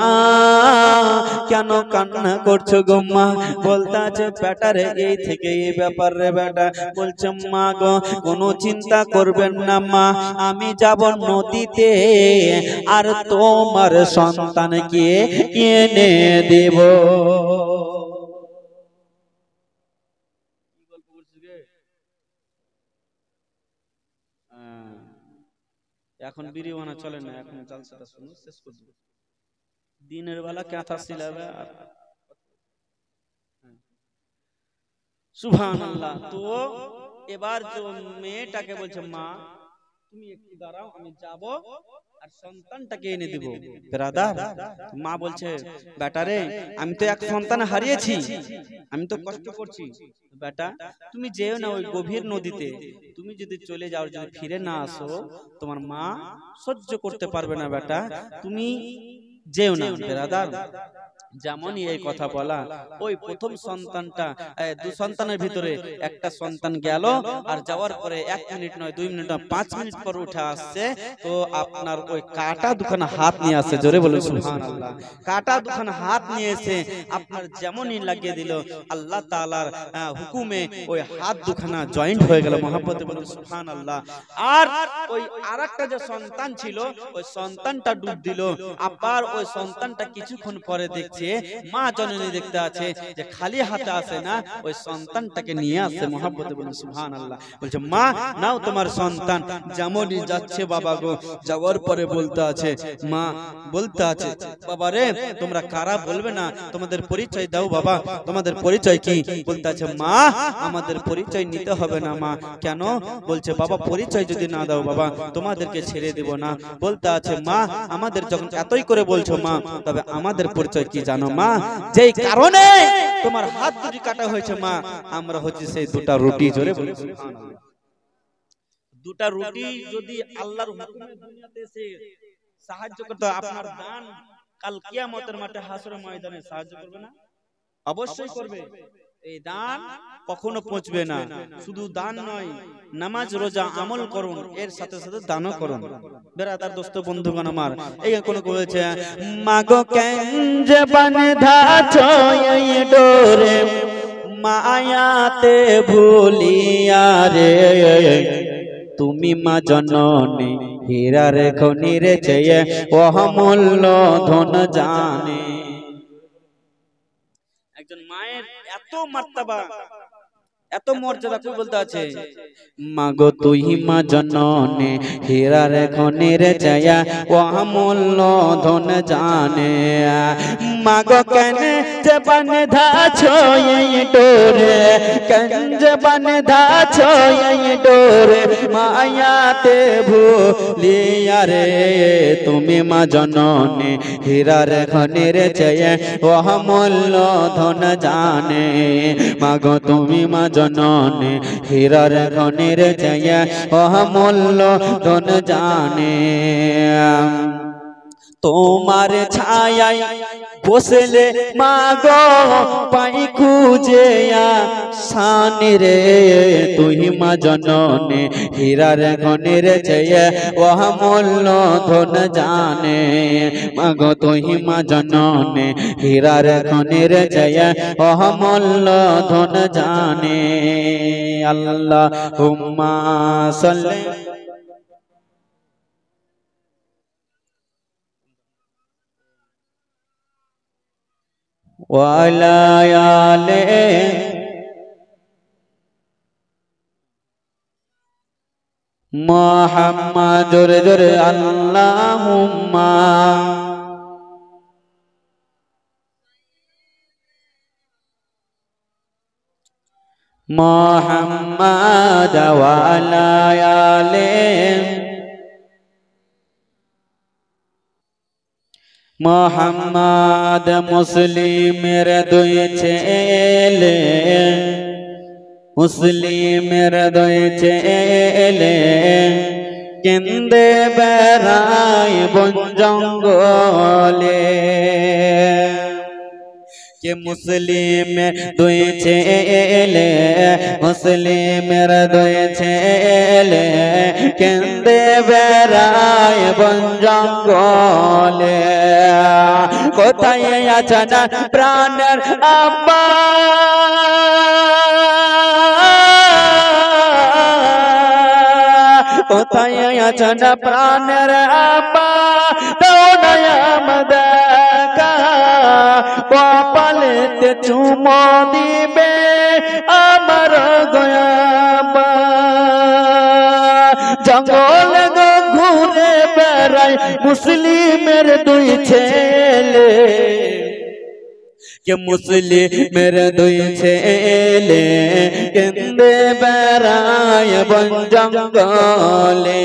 S1: কেন কান্না করছো গো মা? বলতে আছে বেটারে এই থেকে এই ব্যাপার রে বেটা। বলছে মা গো কোনো চিন্তা করবেন না মা, আমি যাব নদীতে আর তোমার সন্তানকে এনে দেব। এখন বিরিওয়ানা চলে না, এখন জলসাটা শুনো, শেষ করে দেব। দিনের বেলা কথা সিলাবে আর সুবহানাল্লাহ। তো এবার যে মেয়েটাকে বলছে মা তুমি একটু দাঁড়াও, আমি যাব আর সন্তানটাকে এনে দেব। ব্রাদার, মা বলছে বেটারে আমি তো এক সন্তান হারিয়েছি, আমি তো কষ্ট করছি, বেটা তুমি যেও না ওই গভীর নদীতে, তুমি যদি চলে যাও, যদি ফিরে না আসো, তোমার মা সহ্য করতে পারবে না বেটা, তুমি যেও না। ব্রাদার, যেমনই এই কথা বলা, ওই প্রথম সন্তানটা 2 সন্তানের ভিতরে একটা সন্তান গেল, আর যাওয়ার পরে 1 মিনিট নয় 2 মিনিট নয় 5 মিনিট পর উঠে আসছে, তো আপনার ওই কাটা দুখানা হাত নিয়ে আসছে, জোরে বলুন সুবহানাল্লাহ। কাটা দুখানা হাত নিয়ে এসে আপনার যেমনই লাগিয়ে দিল, আল্লাহ তাআলার হুকুমে ওই হাত দুখানা জয়েন্ট হয়ে গেল, মহব্বতে বলুন সুবহানাল্লাহ। আর ওই আরেকটা যে সন্তান ছিল, ওই সন্তানটা ডুব দিল। আবার ওই সন্তানটা কিছুক্ষণ পরে দেখছে মা জননী দেখতে আছে যে খালি হাতে আসে না, ওই সন্তানটাকে নিয়ে আসে, মহব্বতে বলুন সুবহানাল্লাহ। বলছে মা নাও তোমার সন্তান। যেমনই যাচ্ছে বাবা গো, যাওয়ার পরে বলতে আছে মা, বলতে আছে বাবা রে তোমরা কারা বলবে না, তোমাদের পরিচয় দাও বাবা, তোমাদের পরিচয় কি? বলতে আছে মা আমাদের পরিচয় নিতে হবে না মা। কেন? বলছে বাবা পরিচয় যদি না দাও বাবা তোমাদেরকে ছেড়ে দেব না। বলতে আছে মা আমাদের যখন এতই করে বলছো মা, তবে আমাদের পরিচয় কি জানো মা? যেই কারণে তোমার হাত দুটি কাটা হয়েছে মা, আমরা হচ্ছে সেই 2টা রুটি, জোরে বলুন সুবহানাল্লাহ। 2টা রুটি যদি আল্লাহর হুকুমে দুনিয়াতে এসে সাহায্য করতে, আপনার দান কাল কিয়ামতের মাঠে হাসরের ময়দানে সাহায্য করবে না? অবশ্যই করবে। এই দান কখনো পৌঁছবে না। শুধু দান নয়, নামাজ রোজা আমল করুন, এর সাথে সাথে দানও করুন। বেরাদার দোস্ত বন্ধুগণ আমার, এই কোন বলেছে মাগো কেন যে বাঁধাছো এই ডোরে, মায়াতে ভুলিয়া রে, তুমি মা জননী হীরার খনির চেয়ে অমূল্য ধন জানে। একজন মায়ের এত মার্তাবা এত মর্যাদা কই বলতে আছে মাগো তুই মা জননে হীরার খনির ছায়া ও অমূল্য ধন জানে মাগো কেন যে বাঁধাছো এই ডোরে কেন যে বাঁধাছো এই ডোরে মায়াতে ভুলিয়া রে তুমি মা জননে হীরার খনির ছায়া ও অমূল্য ধন জানে মাগো তুমি মা জননে হীরার খনির ছায়া অমূল্য ধন জানে তোমার ছায়ায় বসলে মাগো পাই খুঁজে শানি রে তুই মা জননে হীরার খনির ছায়া অমূল্য ধন জানে মাগো তুই মা জননে হীরার খনির ছায়া অমূল্য ধন জানে আল্লাহুম্মা সাল্লি ওয়ালা আলে মুহাম্মাদুর জোরে আল্লাহুম্মা মুহাম্মাদ ওয়ালা আলে মুহাম্মাদ মুসলিমের দুই ছেলে মুসলিমের দুই ছেলে কেন্দে বেড়ায় বন জঙ্গলে কে মুসলিমের দুই ছেলে মুসলিমের দুই ছেলে কেন্দে বেড়ায় বন জঙ্গলে কোথায় আছেন প্রাণের আব্বা কোথায় আছেন প্রাণের আব্বা দাও না আমাদের কপালেতে চুমো দিবে আমার গয়াবা জঙ্গল ঘুরে বেড়ায় মুসলিমের দুই ছেলে কে মুসলিমের দুই ছেলে কেন্দে বেড়ায় বন জঙ্গলে